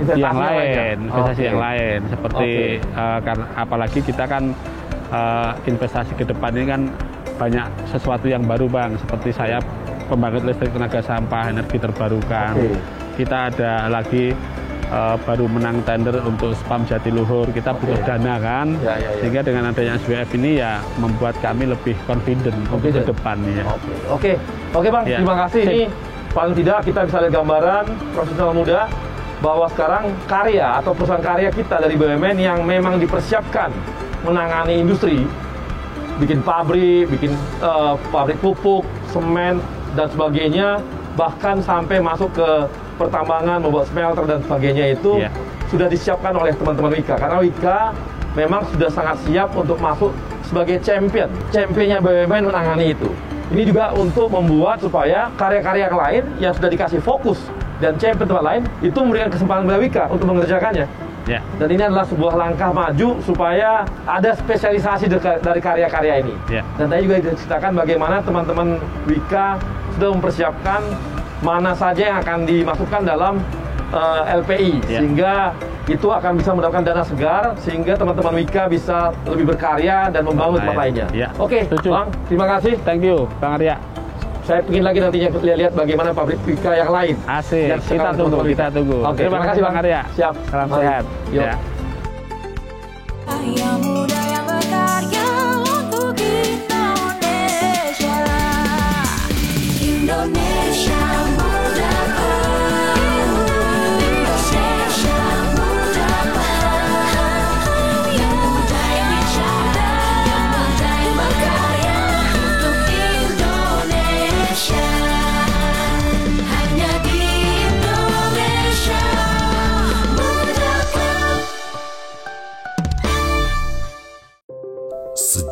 investasi yang lain, investasi yang lain seperti karena apalagi kita kan investasi ke depan ini kan banyak sesuatu yang baru, Bang, seperti saya pembangkit listrik tenaga sampah, energi terbarukan. Kita ada lagi baru menang tender untuk spam Jatiluhur, kita butuh dana kan, sehingga dengan adanya SWF ini ya membuat kami lebih confident untuk ke depan ya. Oke Bang, terima kasih. Ini paling tidak kita bisa lihat gambaran profesional muda bahwa sekarang karya atau perusahaan karya kita dari BUMN yang memang dipersiapkan menangani industri, bikin pabrik, bikin pabrik pupuk, semen dan sebagainya, bahkan sampai masuk ke pertambangan, membuat smelter dan sebagainya itu sudah disiapkan oleh teman-teman Wika. Karena Wika memang sudah sangat siap untuk masuk sebagai championnya BUMN menangani itu. Ini juga untuk membuat supaya karya-karya yang lain yang sudah dikasih fokus dan champion tempat lain itu memberikan kesempatan kepada Wika untuk mengerjakannya. Dan ini adalah sebuah langkah maju supaya ada spesialisasi dari karya-karya ini. Dan tadi juga diceritakan bagaimana teman-teman Wika sudah mempersiapkan mana saja yang akan dimasukkan dalam LPI, sehingga itu akan bisa mendapatkan dana segar, sehingga teman-teman Wika bisa lebih berkarya dan membangun tempat lainnya. Oke, Bang, terima kasih. Thank you, Bang Arya. Saya ingin lagi nantinya lihat bagaimana pabrik Wika yang lain. Asik, kita tunggu. Oke, terima kasih Bang Arya. Siap. Salam sehat. Yang muda yang berkarya untuk Indonesia. Indonesia.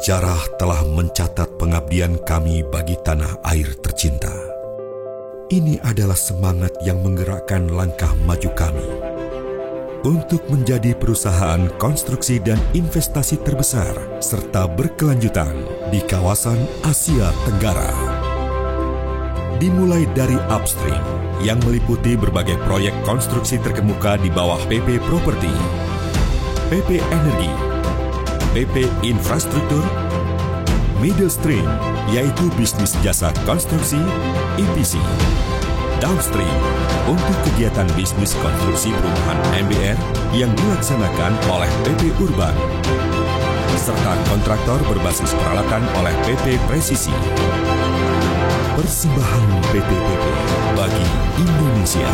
Sejarah telah mencatat pengabdian kami bagi tanah air tercinta. Ini adalah semangat yang menggerakkan langkah maju kami untuk menjadi perusahaan konstruksi dan investasi terbesar serta berkelanjutan di kawasan Asia Tenggara. Dimulai dari upstream yang meliputi berbagai proyek konstruksi terkemuka di bawah PP Properti, PP Energi, PP Infrastruktur, middle stream yaitu bisnis jasa konstruksi EPC, downstream untuk kegiatan bisnis konstruksi perumahan MBR yang dilaksanakan oleh PP Urban, serta kontraktor berbasis peralatan oleh PP Presisi. Persembahan PT-PT bagi Indonesia.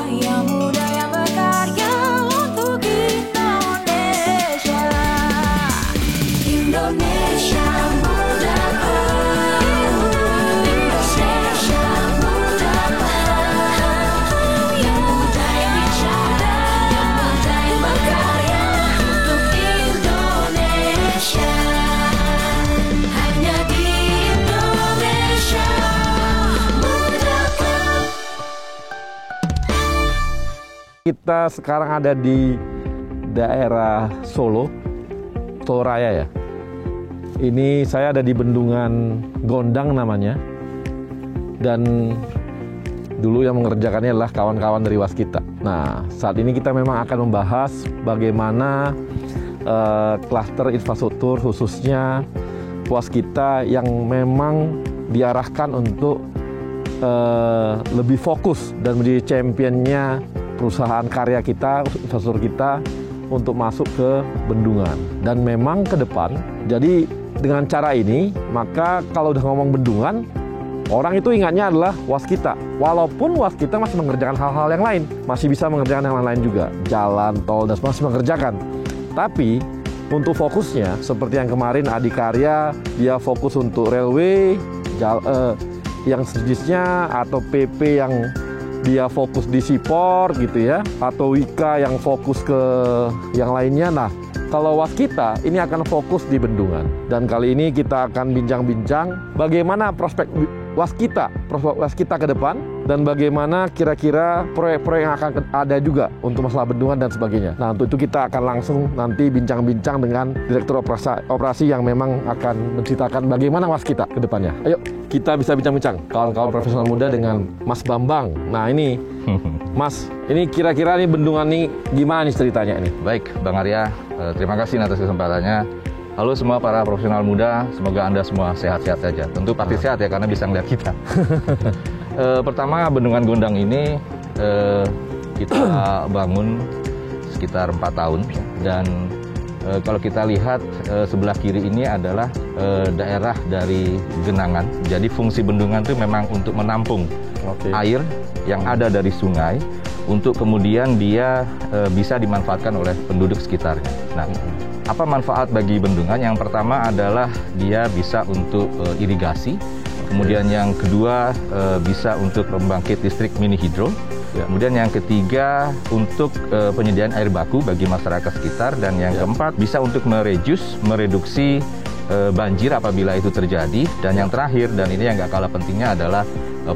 Yang muda yang berkarya untuk Indonesia. Indonesia muda, Indonesia muda, yang muda yang bicara, yang muda yang berkarya untuk Indonesia. Hanya di Indonesia muda. Kita sekarang ada di daerah Solo, Raya ya. Ini saya ada di Bendungan Gondang namanya. Dan dulu yang mengerjakannya adalah kawan-kawan dari Waskita. Nah, saat ini kita memang akan membahas bagaimana klaster infrastruktur khususnya Waskita yang memang diarahkan untuk lebih fokus dan menjadi championnya perusahaan karya kita, infrastruktur kita untuk masuk ke bendungan. Dan memang ke depan, jadi dengan cara ini, maka kalau udah ngomong bendungan, orang itu ingatnya adalah Waskita. Walaupun Waskita masih mengerjakan hal-hal yang lain, masih bisa mengerjakan yang lain juga, jalan, tol, dan masih mengerjakan. Tapi untuk fokusnya, seperti yang kemarin Adikarya, dia fokus untuk railway, yang sejenisnya, atau PP yang dia fokus di Seaport gitu ya, atau Wika yang fokus ke yang lainnya. Nah, kalau Waskita ini akan fokus di bendungan. Dan kali ini kita akan bincang-bincang bagaimana prospek Waskita ke depan, dan bagaimana kira-kira proyek-proyek yang akan ada juga untuk masalah bendungan dan sebagainya. Nah, untuk itu kita akan langsung nanti bincang-bincang dengan Direktur Operasi yang memang akan menceritakan bagaimana Waskita ke depannya. Ayo, kita bisa bincang-bincang kawan-kawan profesional muda dengan Mas Bambang. Nah, ini Mas, ini kira-kira nih bendungan nih gimana nih ceritanya ini? Baik, Bang Arya, terima kasih atas kesempatannya. Halo semua para profesional muda, semoga Anda semua sehat-sehat saja. Tentu pasti sehat ya, karena bisa ngeliat kita. Pertama, Bendungan Gondang ini kita bangun sekitar 4 tahun. Dan kalau kita lihat sebelah kiri ini adalah daerah dari genangan. Jadi fungsi bendungan itu memang untuk menampung air yang ada dari sungai, untuk kemudian dia bisa dimanfaatkan oleh penduduk sekitarnya. Nah, apa manfaat bagi bendungan? Yang pertama adalah dia bisa untuk irigasi. Kemudian yang kedua bisa untuk pembangkit listrik mini hidro. Kemudian yang ketiga untuk penyediaan air baku bagi masyarakat sekitar. Dan yang keempat bisa untuk mereduksi banjir apabila itu terjadi. Dan yang terakhir, dan ini yang nggak kalah pentingnya, adalah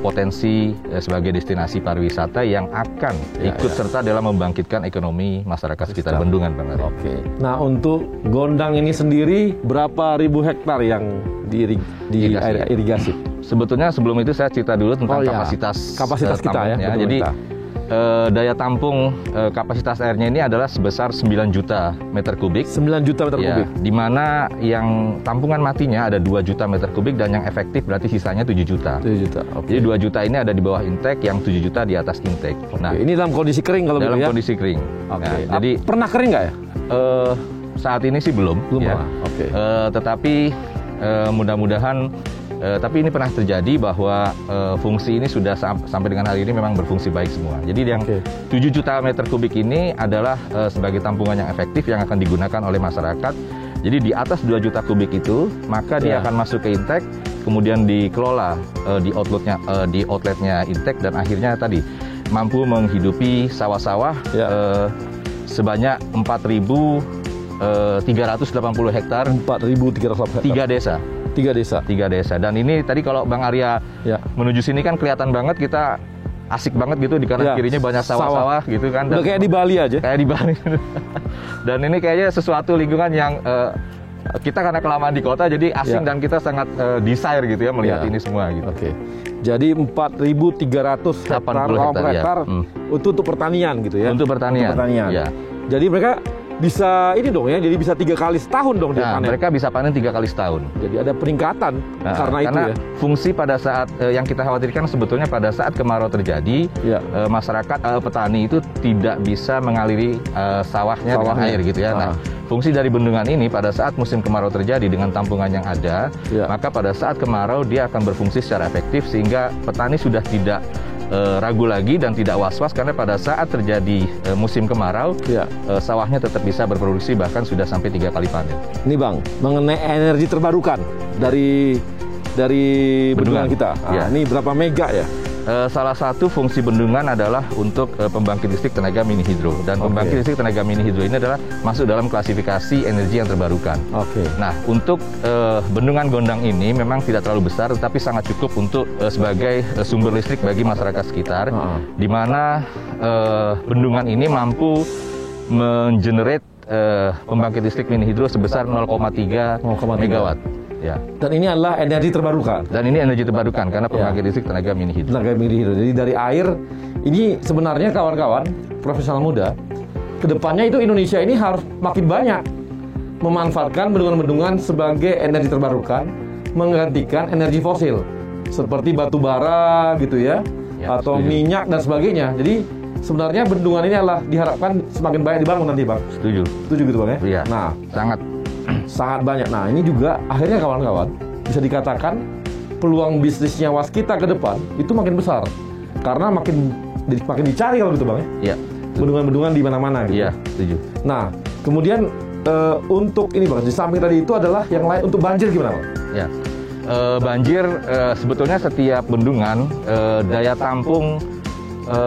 potensi sebagai destinasi pariwisata yang akan ikut serta dalam membangkitkan ekonomi masyarakat sekitar bendungan, Bang Ari. Oke. Nah, untuk Gondang ini sendiri berapa ribu hektar yang irigasi? Sebetulnya sebelum itu saya cerita dulu tentang kapasitas kita ya. Jadi daya tampung kapasitas airnya ini adalah sebesar 9 juta meter kubik. 9 juta meter kubik. Di mana yang tampungan matinya ada 2 juta meter kubik dan yang efektif berarti sisanya 7 juta. 7 juta. Okay. Jadi 2 juta ini ada di bawah intake, yang 7 juta di atas intake. Nah, ini dalam kondisi kering kalau dalam ya? Kondisi kering. Nah, jadi pernah kering nggak ya? Saat ini sih belum ya. Tetapi mudah-mudahan tapi ini pernah terjadi bahwa fungsi ini sudah sampai dengan hari ini memang berfungsi baik semua. Jadi yang 7 juta meter kubik ini adalah sebagai tampungan yang efektif yang akan digunakan oleh masyarakat. Jadi di atas 2 juta kubik itu, maka dia akan masuk ke intake, kemudian dikelola di outletnya intake, dan akhirnya tadi mampu menghidupi sawah-sawah sebanyak 4.380 hektar. 4.380 hektar. 3 desa. 3 desa. 3 desa. Dan ini tadi kalau Bang Arya menuju sini kan kelihatan banget kita asik banget gitu di kanan kirinya banyak sawah-sawah gitu kan. Udah kayak di Bali aja. Kayak di Bali. Dan ini kayaknya sesuatu lingkungan yang kita karena kelamaan di kota jadi asing dan kita sangat desire gitu ya melihat ini semua gitu. Oke. Jadi 4.300 hektar untuk pertanian gitu ya. Untuk pertanian. Ya. Jadi mereka bisa ini dong ya, jadi bisa 3 kali setahun dong dia panen. Mereka bisa panen 3 kali setahun. Jadi ada peningkatan karena itu ya. Fungsi pada saat yang kita khawatirkan sebetulnya pada saat kemarau terjadi, masyarakat petani itu tidak bisa mengaliri sawahnya dengan air gitu ya. Nah, fungsi dari bendungan ini pada saat musim kemarau terjadi dengan tampungan yang ada, maka pada saat kemarau dia akan berfungsi secara efektif sehingga petani sudah tidak ragu lagi dan tidak was-was karena pada saat terjadi musim kemarau sawahnya tetap bisa berproduksi bahkan sudah sampai 3 kali panen. Ini Bang, mengenai energi terbarukan dari bendungan kita. Ini berapa mega ya? Salah satu fungsi bendungan adalah untuk pembangkit listrik tenaga mini hidro dan pembangkit listrik tenaga mini hidro ini adalah masuk dalam klasifikasi energi yang terbarukan. Nah, untuk bendungan Gondang ini memang tidak terlalu besar tetapi sangat cukup untuk sebagai sumber listrik bagi masyarakat sekitar, di mana bendungan ini mampu mengenerate pembangkit listrik mini hidro sebesar 0,3 megawatt. Ya. Dan ini adalah energi terbarukan. Dan ini energi terbarukan karena pembangkit listrik tenaga mini hidro. Tenaga mini hidro. Jadi dari air ini sebenarnya kawan-kawan profesional muda, kedepannya itu Indonesia ini harus makin banyak memanfaatkan bendungan-bendungan sebagai energi terbarukan, menggantikan energi fosil seperti batu bara gitu ya, atau minyak dan sebagainya. Jadi sebenarnya bendungan ini adalah diharapkan semakin banyak dibangun nanti Bang. Setuju gitu Bang ya? Iya. Nah, sangat banyak. Nah, ini juga akhirnya kawan-kawan bisa dikatakan peluang bisnisnya Waskita ke depan itu makin besar karena makin dicari kalau gitu Bang ya. Iya. Bendungan-bendungan di mana-mana gitu. Iya, setuju. Nah, kemudian untuk ini Bang, di samping tadi itu adalah yang lain untuk banjir gimana Bang? Ya. Banjir sebetulnya setiap bendungan daya tampung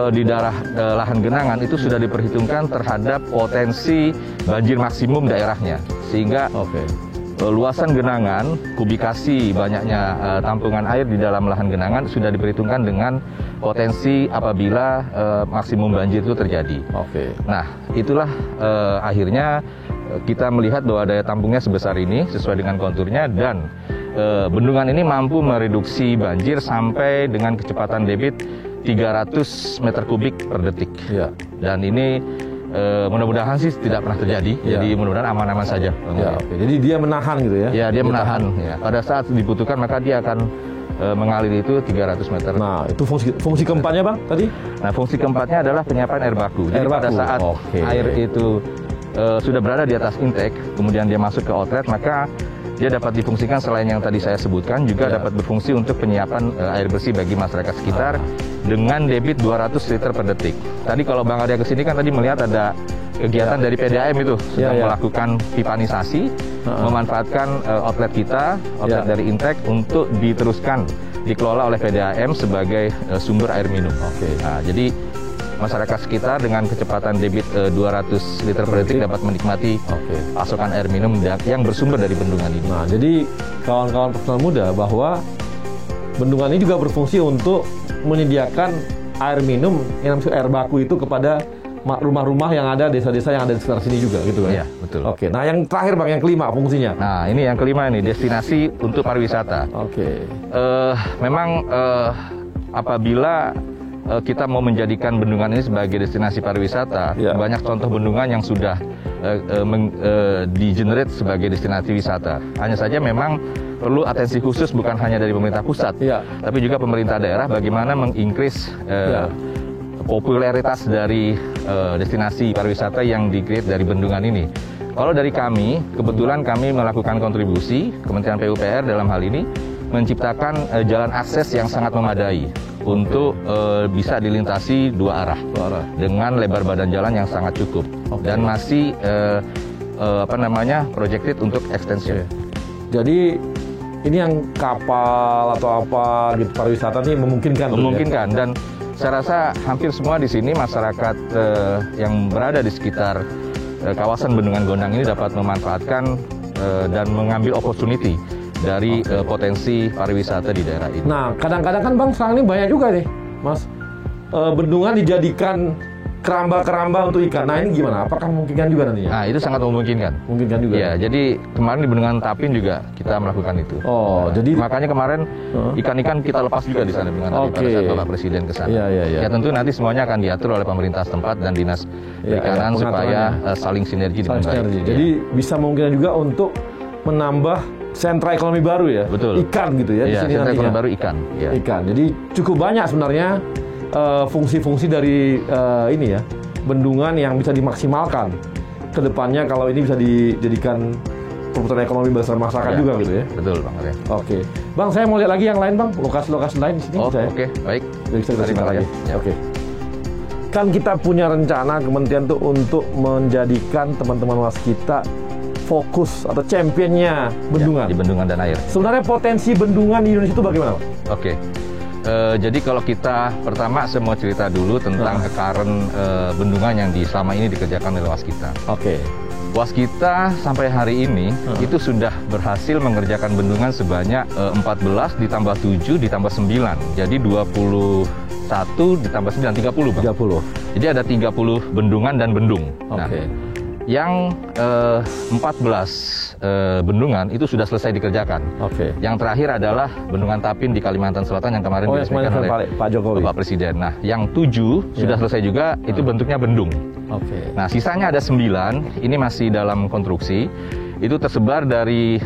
di daerah lahan genangan itu sudah diperhitungkan terhadap potensi banjir maksimum daerahnya sehingga luasan genangan, kubikasi banyaknya tampungan air di dalam lahan genangan sudah diperhitungkan dengan potensi apabila maksimum banjir itu terjadi. Nah, itulah akhirnya kita melihat bahwa daya tampungnya sebesar ini sesuai dengan konturnya dan bendungan ini mampu mereduksi banjir sampai dengan kecepatan debit 300 meter kubik per detik. Dan ini mudah-mudahan sih tidak pernah terjadi. Jadi mudah-mudahan aman-aman saja. Jadi dia menahan gitu ya? Ya, dia menahan. Ya. Pada saat dibutuhkan maka dia akan mengalir itu 300 meter. Nah, itu fungsi keempatnya Bang tadi? Nah, fungsi keempatnya adalah penyiapan air baku. Jadi pada saat air itu sudah berada di atas intake, kemudian dia masuk ke outlet, maka dia dapat difungsikan selain yang tadi saya sebutkan, juga dapat berfungsi untuk penyiapan air bersih bagi masyarakat sekitar dengan debit 200 liter per detik. Tadi kalau Bang Arya kesini kan tadi melihat ada kegiatan dari PDAM itu sedang melakukan pipanisasi, memanfaatkan outlet kita, outlet dari intake untuk diteruskan dikelola oleh PDAM sebagai sumber air minum. Nah, jadi masyarakat sekitar dengan kecepatan debit 200 liter per detik dapat menikmati pasokan air minum yang bersumber dari bendungan ini. Nah, jadi kawan-kawan personal muda bahwa bendungan ini juga berfungsi untuk menyediakan air minum yang namanya air baku itu kepada rumah-rumah yang ada, desa-desa yang ada di sekitar sini juga gitu kan? Iya, betul. Nah yang terakhir Bang, yang kelima fungsinya. Nah, ini yang kelima ini, destinasi untuk pariwisata. Memang apabila kita mau menjadikan bendungan ini sebagai destinasi pariwisata, banyak contoh bendungan yang sudah di-generate sebagai destinasi wisata. Hanya saja memang perlu atensi khusus bukan hanya dari pemerintah pusat, tapi juga pemerintah daerah bagaimana mengincrease popularitas dari destinasi pariwisata yang di-create dari bendungan ini. Kalau dari kami, kebetulan kami melakukan kontribusi, Kementerian PUPR dalam hal ini, menciptakan jalan akses yang sangat memadai untuk bisa dilintasi dua arah dengan lebar badan jalan yang sangat cukup dan masih projected untuk extension. Jadi ini yang kapal atau apa gitu pariwisata ini memungkinkan. Memungkinkan dan saya rasa hampir semua di sini masyarakat yang berada di sekitar kawasan Bendungan Gondang ini dapat memanfaatkan dan mengambil opportunity dari potensi pariwisata di daerah ini. Nah, kadang-kadang kan Bang sekarang ini banyak juga nih, Mas. Bendungan dijadikan keramba-keramba untuk ikan. Nah, ini gimana? Apakah memungkinkan juga nantinya? Nah, itu sangat memungkinkan. Memungkinkan juga. Ya, jadi kemarin di Bendungan Tapin juga kita melakukan itu. Oh, jadi makanya kemarin ikan-ikan kita lepas juga di sana dengan pada saat Bapak Presiden ke sana. Ya, tentu nanti semuanya akan diatur oleh pemerintah setempat dan dinas perikanan supaya saling sinergi dengan baik. Jadi bisa memungkinkan juga untuk menambah sentra ekonomi baru ya. Betul. Ikan gitu ya di sini sentra nantinya. ekonomi baru ikan. Ya. Ikan. Jadi cukup banyak sebenarnya fungsi-fungsi dari ini ya, bendungan yang bisa dimaksimalkan ke depannya kalau ini bisa dijadikan perputaran ekonomi besar masyarakat juga gitu ya. Betul, Bang. Oke. Bang, saya mau lihat lagi yang lain, Bang. Lokasi-lokasi lain di sini bisa ya. Oke, baik. Bisa lagi. Oke. Kan kita punya rencana kementerian tuh untuk menjadikan teman-teman waskita fokus atau championnya bendungan. Di bendungan dan air. Sebenarnya potensi bendungan di Indonesia itu bagaimana, Bang? Oke. Jadi kalau kita pertama saya mau cerita dulu tentang current bendungan yang selama ini dikerjakan oleh waskita. Oke. Waskita sampai hari ini itu sudah berhasil mengerjakan bendungan sebanyak 14 ditambah 7 ditambah 9. Jadi 21 ditambah 9, 30, Bang. 30. Jadi ada 30 bendungan dan bendung. Oke. Nah, yang 14 bendungan itu sudah selesai dikerjakan. Oke. Yang terakhir adalah Bendungan Tapin di Kalimantan Selatan yang kemarin diresmikan oleh Pak Jokowi. Bapak Presiden. Nah, yang 7 sudah selesai juga, itu bentuknya bendung. Oke. Nah, sisanya ada 9, ini masih dalam konstruksi. Itu tersebar dari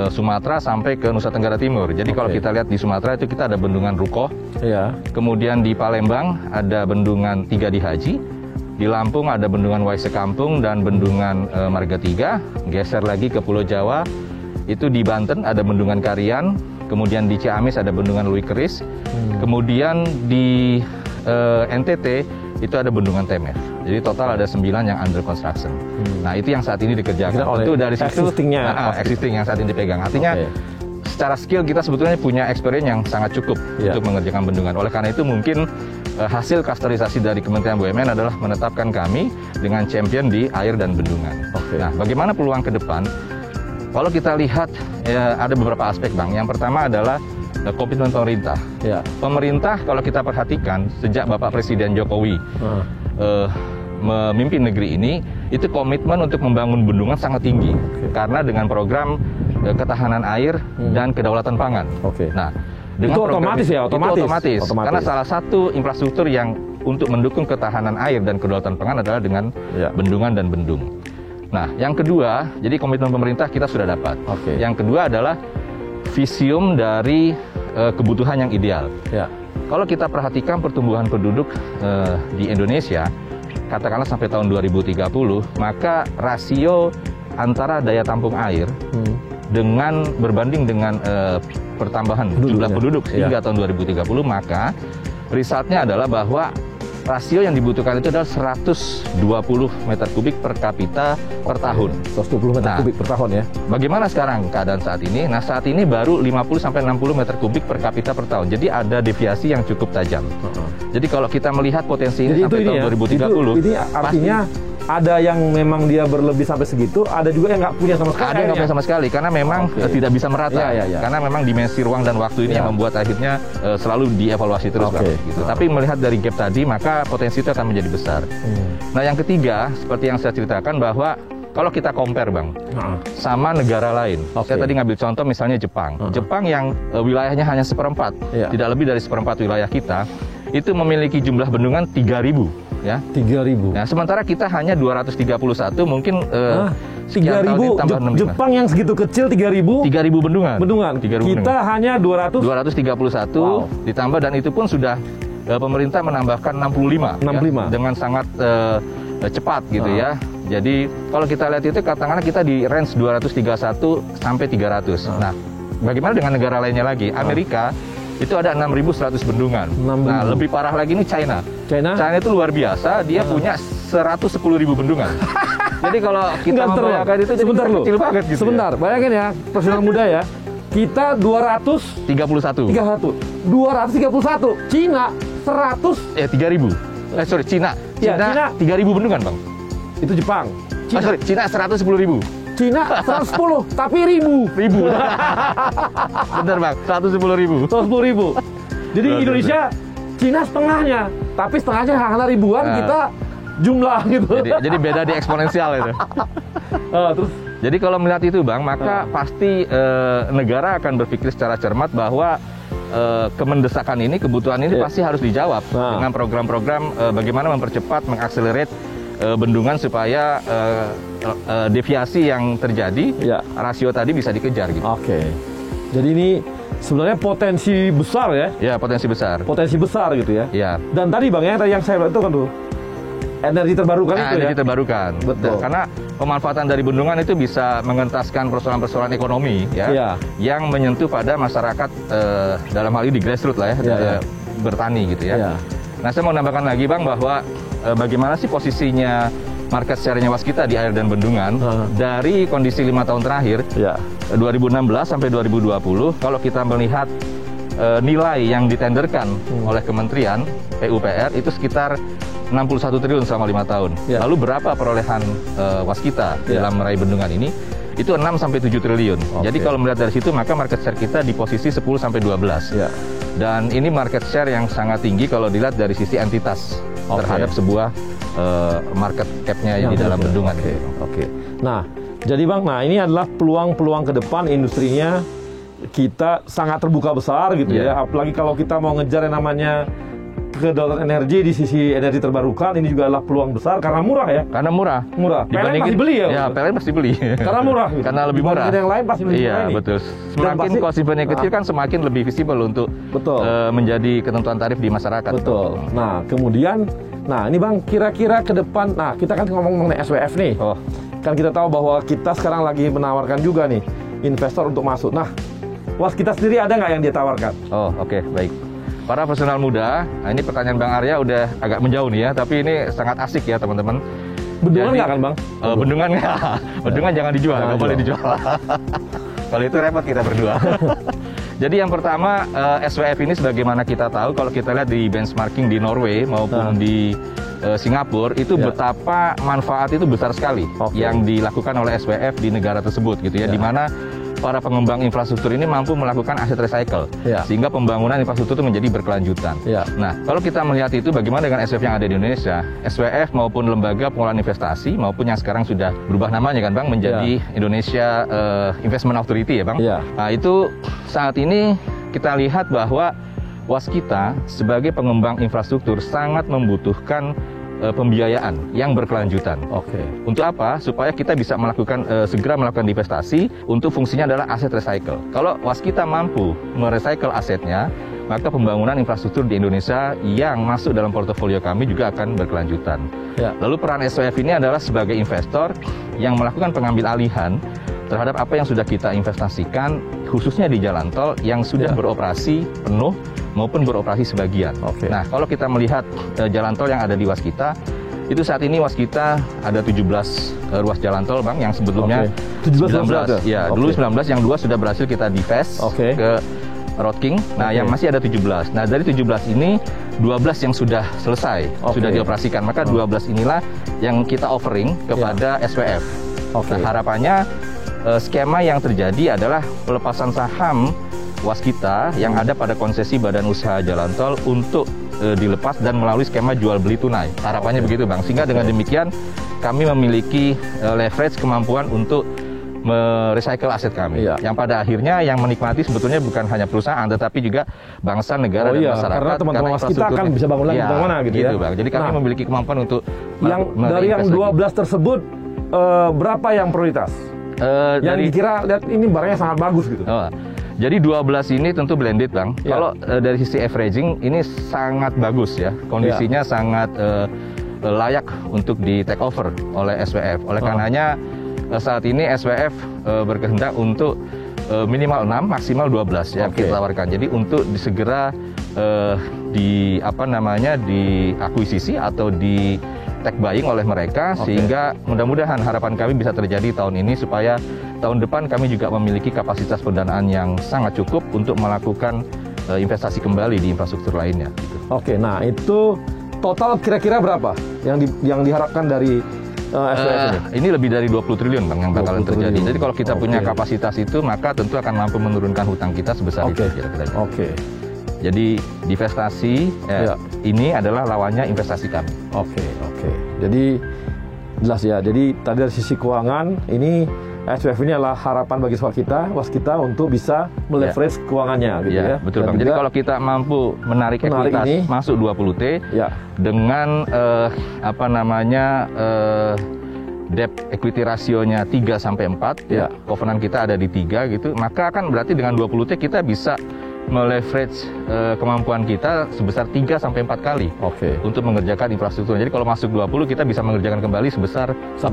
Sumatera sampai ke Nusa Tenggara Timur. Jadi kalau kita lihat di Sumatera itu kita ada Bendungan Rukoh. Iya. Kemudian di Palembang ada Bendungan 3 di Haji. Di Lampung ada Bendungan Waise Kampung dan Bendungan Marga 3. Geser lagi ke Pulau Jawa, itu di Banten ada Bendungan Karian. Kemudian di Ciamis ada Bendungan Lui Keris. Kemudian di NTT itu ada Bendungan Temef. Jadi total ada 9 yang under construction. Nah, itu yang saat ini dikerjakan. Tentu dari situ existing yang saat ini dipegang. Artinya secara skill kita sebetulnya punya experience yang sangat cukup untuk mengerjakan bendungan. Oleh karena itu mungkin hasil kasterisasi dari Kementerian BUMN adalah menetapkan kami dengan champion di air dan bendungan. Nah, bagaimana peluang ke depan? Kalau kita lihat ada beberapa aspek, Bang. Yang pertama adalah komitmen pemerintah. Pemerintah kalau kita perhatikan sejak Bapak Presiden Jokowi memimpin negeri ini, itu komitmen untuk membangun bendungan sangat tinggi. Karena dengan program ketahanan air dan kedaulatan pangan. Nah, dengan itu otomatis ya, otomatis. Karena salah satu infrastruktur yang untuk mendukung ketahanan air dan kedaulatan pangan adalah dengan bendungan dan bendung. Nah, yang kedua, jadi komitmen pemerintah kita sudah dapat. Yang kedua adalah visium dari kebutuhan yang ideal. Kalau kita perhatikan pertumbuhan penduduk di Indonesia, katakanlah sampai tahun 2030, maka rasio antara daya tampung air dengan berbanding dengan pertambahan jumlah penduduk hingga tahun 2030, maka resultnya adalah bahwa rasio yang dibutuhkan itu adalah 120 meter kubik per kapita per tahun. 120 meter kubik per tahun ya. Bagaimana sekarang keadaan saat ini? Nah, saat ini baru 50-60 meter kubik per kapita per tahun. Jadi ada deviasi yang cukup tajam. Jadi kalau kita melihat potensi ini sampai tahun 2030, ini artinya ada yang memang dia berlebih sampai segitu, ada juga yang nggak punya sama sekali. Ada yang nggak punya sama sekali, karena memang tidak bisa merata. Karena memang dimensi ruang dan waktu ini yang membuat akhirnya selalu dievaluasi terus. Gitu. Tapi melihat dari gap tadi, maka potensi itu akan menjadi besar. Nah, yang ketiga, seperti yang saya ceritakan bahwa kalau kita compare, Bang, sama negara lain. Saya tadi ngambil contoh misalnya Jepang. Jepang yang wilayahnya hanya 1/4, tidak lebih dari 1/4 wilayah kita, itu memiliki jumlah bendungan 3.000. Ya, 3.000. Nah, sementara kita hanya 231, mungkin 3.000. Jepang yang segitu kecil 3.000 bendungan. 3.000 kita hanya 231 ditambah, dan itu pun sudah pemerintah menambahkan 65. Ya, dengan sangat cepat gitu ya. Jadi kalau kita lihat itu katakanlah kita di range 231 sampai 300. Nah, bagaimana dengan negara lainnya lagi? Amerika itu ada 6.100 bendungan. Nah, lebih parah lagi ini China. China itu luar biasa, dia punya 110.000 bendungan. Jadi kalau kita membayangkan itu jadi kecil banget gitu. Sebentar, bayangin ya, profesional muda ya. Kita 231. 231. Cina 100? 3.000. Sorry, Cina. Cina 3.000 bendungan, Bang. itu Jepang. Cina 110.000. Cina 110, tapi ribu. Bener Bang, 110.000. 110.000. Jadi Indonesia, Cina setengahnya, tapi setengahnya hanya ribuan, kita jumlah gitu. Jadi beda di eksponensial itu. Terus jadi kalau melihat itu Bang, maka pasti negara akan berpikir secara cermat bahwa kemendesakan ini, kebutuhan ini pasti harus dijawab dengan program-program bagaimana mempercepat, mengakselerate bendungan supaya deviasi yang terjadi, rasio tadi bisa dikejar gitu. Oke. Jadi ini sebenarnya potensi besar ya? Ya, potensi besar. Potensi besar gitu ya? Ya. Dan tadi Bang, yang saya bilang itu kan tuh, energi terbarukan itu energi terbarukan. Betul. Karena pemanfaatan dari bendungan itu bisa mengentaskan persoalan-persoalan ekonomi yang menyentuh pada masyarakat dalam hal ini di grassroots lah bertani gitu ya. Nah, saya mau nambahkan lagi Bang bahwa bagaimana sih posisinya market share-nya Waskita di air dan bendungan dari kondisi 5 tahun terakhir 2016 sampai 2020. Kalau kita melihat nilai yang ditenderkan oleh Kementerian PUPR itu sekitar 61 triliun selama 5 tahun. Lalu berapa perolehan Waskita dalam meraih bendungan ini? Itu 6 sampai 7 triliun. Jadi kalau melihat dari situ maka market share kita di posisi 10 sampai 12. Dan ini market share yang sangat tinggi kalau dilihat dari sisi entitas terhadap sebuah market cap-nya di dalam bendungan. Nah, jadi Bang, ini adalah peluang-peluang ke depan industrinya kita sangat terbuka besar gitu ya. Apalagi kalau kita mau ngejar yang namanya kedaulatan energi di sisi energi terbarukan, ini juga adalah peluang besar karena murah ya. Karena murah. PLN pasti beli ya. Ya, PLN pasti beli. Karena murah. Gitu. Karena lebih murah. Yang lain pasti lebih murah ini. Betul. Semakin cost eventnya kecil kan semakin lebih visible untuk menjadi ketentuan tarif di masyarakat. Betul. Nah, kemudian, ini Bang, kira-kira ke depan, kita kan ngomong mengenai SWF nih. Kan kita tahu bahwa kita sekarang lagi menawarkan juga nih investor untuk masuk. Nah, Waskita sendiri ada nggak yang dia tawarkan? Oke, baik. Para profesional muda, ini pertanyaan Bang Arya udah agak menjauh nih ya, tapi ini sangat asik ya teman-teman. Bendungan nggak kan Bang? Bendungan nggak, bendungan jangan dijual, nggak boleh dijual. Kalau itu repot kita berdua. Jadi yang pertama, SWF ini sebagaimana kita tahu, kalau kita lihat di benchmarking di Norway maupun di Singapura, itu betapa manfaat itu besar sekali yang dilakukan oleh SWF di negara tersebut gitu ya, di mana para pengembang infrastruktur ini mampu melakukan aset recycle, sehingga pembangunan infrastruktur itu menjadi berkelanjutan. Nah, kalau kita melihat itu bagaimana dengan SWF yang ada di Indonesia, SWF maupun lembaga pengelolaan investasi maupun yang sekarang sudah berubah namanya kan Bang, menjadi Indonesia Investment Authority ya Bang. Nah, itu saat ini kita lihat bahwa Waskita sebagai pengembang infrastruktur sangat membutuhkan pembiayaan yang berkelanjutan. Untuk apa? Supaya kita bisa segera melakukan investasi untuk fungsinya adalah aset recycle. Kalau Waskita mampu merecycle asetnya, maka pembangunan infrastruktur di Indonesia yang masuk dalam portofolio kami juga akan berkelanjutan. Lalu peran SWF ini adalah sebagai investor yang melakukan pengambil alihan terhadap apa yang sudah kita investasikan, khususnya di jalan tol yang sudah beroperasi penuh maupun beroperasi sebagian. Nah, kalau kita melihat jalan tol yang ada di Waskita, itu saat ini Waskita ada 17 ruas jalan tol Bang, yang sebelumnya 19. Dulu 19, yang 2 sudah berhasil kita divest ke Road King. Nah, yang masih ada 17. Nah, dari 17 ini 12 yang sudah selesai, sudah dioperasikan. Maka 12 inilah yang kita offering kepada SWF. Nah, harapannya skema yang terjadi adalah pelepasan saham Waskita yang ada pada konsesi badan usaha jalan tol untuk dilepas dan melalui skema jual beli tunai. Harapannya begitu Bang. Sehingga dengan demikian kami memiliki leverage kemampuan untuk merecycle aset kami. Yang pada akhirnya yang menikmati sebetulnya bukan hanya perusahaan tetapi juga bangsa, negara dan masyarakat. Karena teman-teman Waskita akan bisa bangun lagi di mana gitu ya. Bang. Jadi kami memiliki kemampuan untuk dari yang 12 tersebut berapa yang prioritas? Yang dikira lihat ini barangnya sangat bagus gitu. Jadi 12 ini tentu blended Bang. Kalau dari sisi averaging ini sangat bagus ya. Kondisinya sangat layak untuk di take over oleh SWF. Oleh karenanya saat ini SWF berkehendak untuk minimal 6, maksimal 12 yang kita tawarkan. Jadi untuk segera diakuisisi atau di take buying oleh mereka, sehingga mudah-mudahan harapan kami bisa terjadi tahun ini supaya tahun depan kami juga memiliki kapasitas pendanaan yang sangat cukup untuk melakukan investasi kembali di infrastruktur lainnya. Oke, nah itu total kira-kira berapa yang diharapkan dari SWF ini? Ini lebih dari 20 triliun Bang yang bakalan terjadi. Jadi kalau kita punya kapasitas itu, maka tentu akan mampu menurunkan hutang kita sebesar itu kira-kira. Oke. Jadi divestasi ini adalah lawannya investasi kami. Oke. Jadi jelas ya. Jadi tadi dari sisi keuangan ini SWF ini adalah harapan bagi waskita untuk bisa meleverage keuangannya gitu ya. Betul Bang. Jadi kalau kita mampu menarik ekuitas ini masuk 20T dengan debt equity rasionya 3 sampai 4 covenant kita ada di 3 gitu, maka akan berarti dengan 20T kita bisa meleverage kemampuan kita sebesar 3 sampai 4 kali untuk mengerjakan infrastruktur. Jadi kalau masuk 20 kita bisa mengerjakan kembali sebesar 60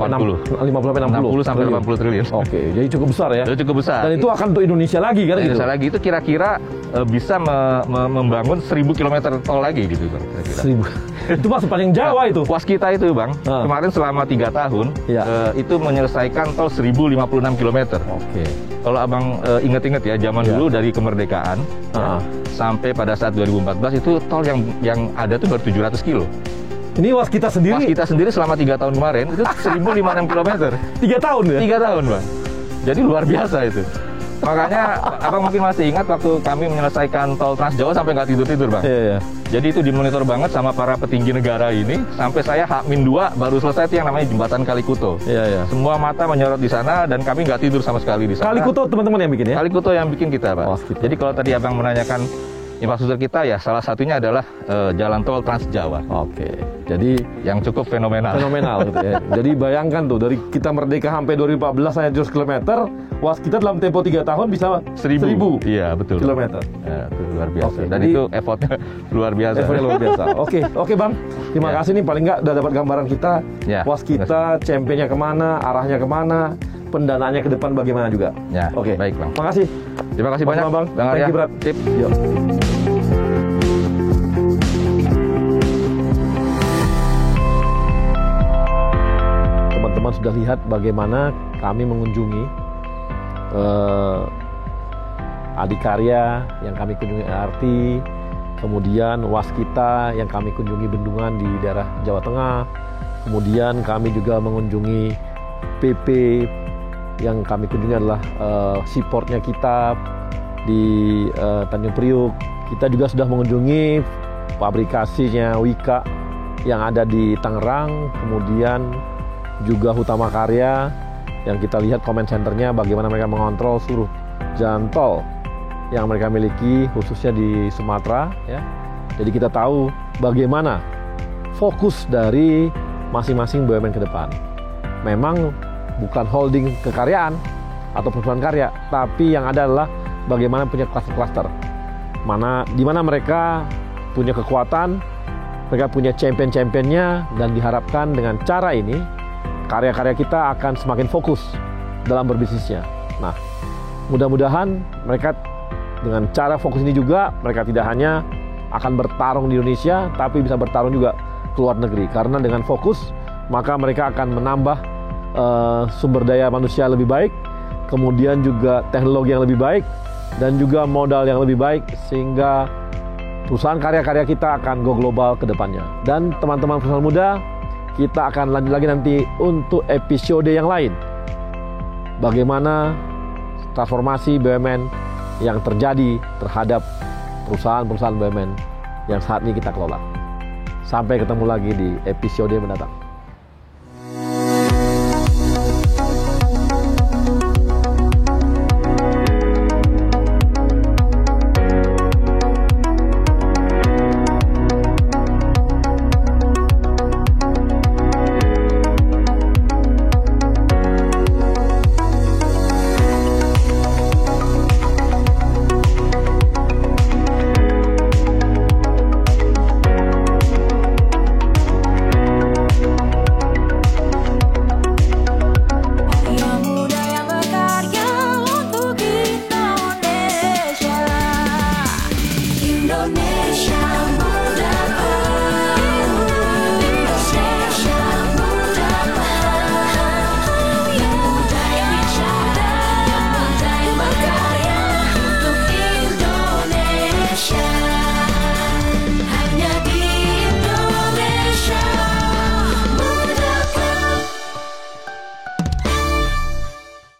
sampai 80 triliun. Oke, jadi cukup besar ya. Jadi cukup besar. Dan itu akan untuk Indonesia lagi kan? Indonesia lagi itu kira-kira bisa membangun 1000 km tol lagi gitu Bang. 1000. Itu masih paling Jawa itu. Waskita itu Bang, kemarin selama 3 tahun itu menyelesaikan tol 1056 km. Kalau Abang inget-inget ya, zaman dulu dari kemerdekaan sampai pada saat 2014 itu tol yang ada tuh baru 700 kilo. Ini Waskita sendiri? Waskita sendiri selama 3 tahun kemarin itu 1056 km. 3 tahun ya? 3 tahun Bang. Jadi luar biasa itu. Makanya Abang mungkin masih ingat waktu kami menyelesaikan tol Trans Jawa sampai nggak tidur-tidur Bang. Jadi itu dimonitor banget sama para petinggi negara ini. Sampai saya H-2 baru selesai itu yang namanya Jembatan Kalikuto. Semua mata menyorot di sana dan kami nggak tidur sama sekali di sana. Kalikuto teman-teman yang bikin ya? Kalikuto yang bikin kita Pak. Jadi kalau tadi Abang menanyakan infrastruktur kita ya salah satunya adalah jalan tol Trans Jawa. Jadi yang cukup fenomenal. Gitu ya. Jadi bayangkan tuh dari kita merdeka sampai 2014 hanya 100 km, Waskita dalam tempo 3 tahun bisa 1000. Iya, betul. Kilometer. Ya, itu luar biasa. Dan itu effortnya luar biasa. Oke Bang. Terima kasih nih paling nggak udah dapat gambaran kita. Waskita championnya kemana, arahnya kemana, pendanaannya ke depan bagaimana juga. Baik Bang. Makasih. Terima kasih banyak Bang. Thank you, Bro. Yuk. Teman-teman sudah lihat bagaimana kami mengunjungi Adikarya yang kami kunjungi LRT, kemudian Waskita yang kami kunjungi bendungan di daerah Jawa Tengah, kemudian kami juga mengunjungi PP yang kami kunjungi adalah seaportnya kita di Tanjung Priuk. Kita juga sudah mengunjungi pabrikasinya Wika yang ada di Tangerang, kemudian juga Hutama Karya yang kita lihat comment centernya bagaimana mereka mengontrol seluruh jalan tol yang mereka miliki khususnya di Sumatera ya. Jadi kita tahu bagaimana fokus dari masing-masing BUMN ke depan. Memang bukan holding kekaryaan atau perusahaan karya, tapi yang ada adalah bagaimana punya cluster-cluster. Di mana mereka punya kekuatan, mereka punya champion-championnya, dan diharapkan dengan cara ini karya-karya kita akan semakin fokus dalam berbisnisnya. Nah, mudah-mudahan mereka dengan cara fokus ini juga mereka tidak hanya akan bertarung di Indonesia, tapi bisa bertarung juga ke luar negeri. Karena dengan fokus maka mereka akan menambah sumber daya manusia lebih baik, kemudian juga teknologi yang lebih baik, dan juga modal yang lebih baik, sehingga perusahaan karya-karya kita akan go global ke depannya. Dan teman-teman perusahaan muda, kita akan lanjut lagi nanti untuk episode yang lain. Bagaimana transformasi BUMN yang terjadi terhadap perusahaan-perusahaan BUMN yang saat ini kita kelola. Sampai ketemu lagi di episode mendatang.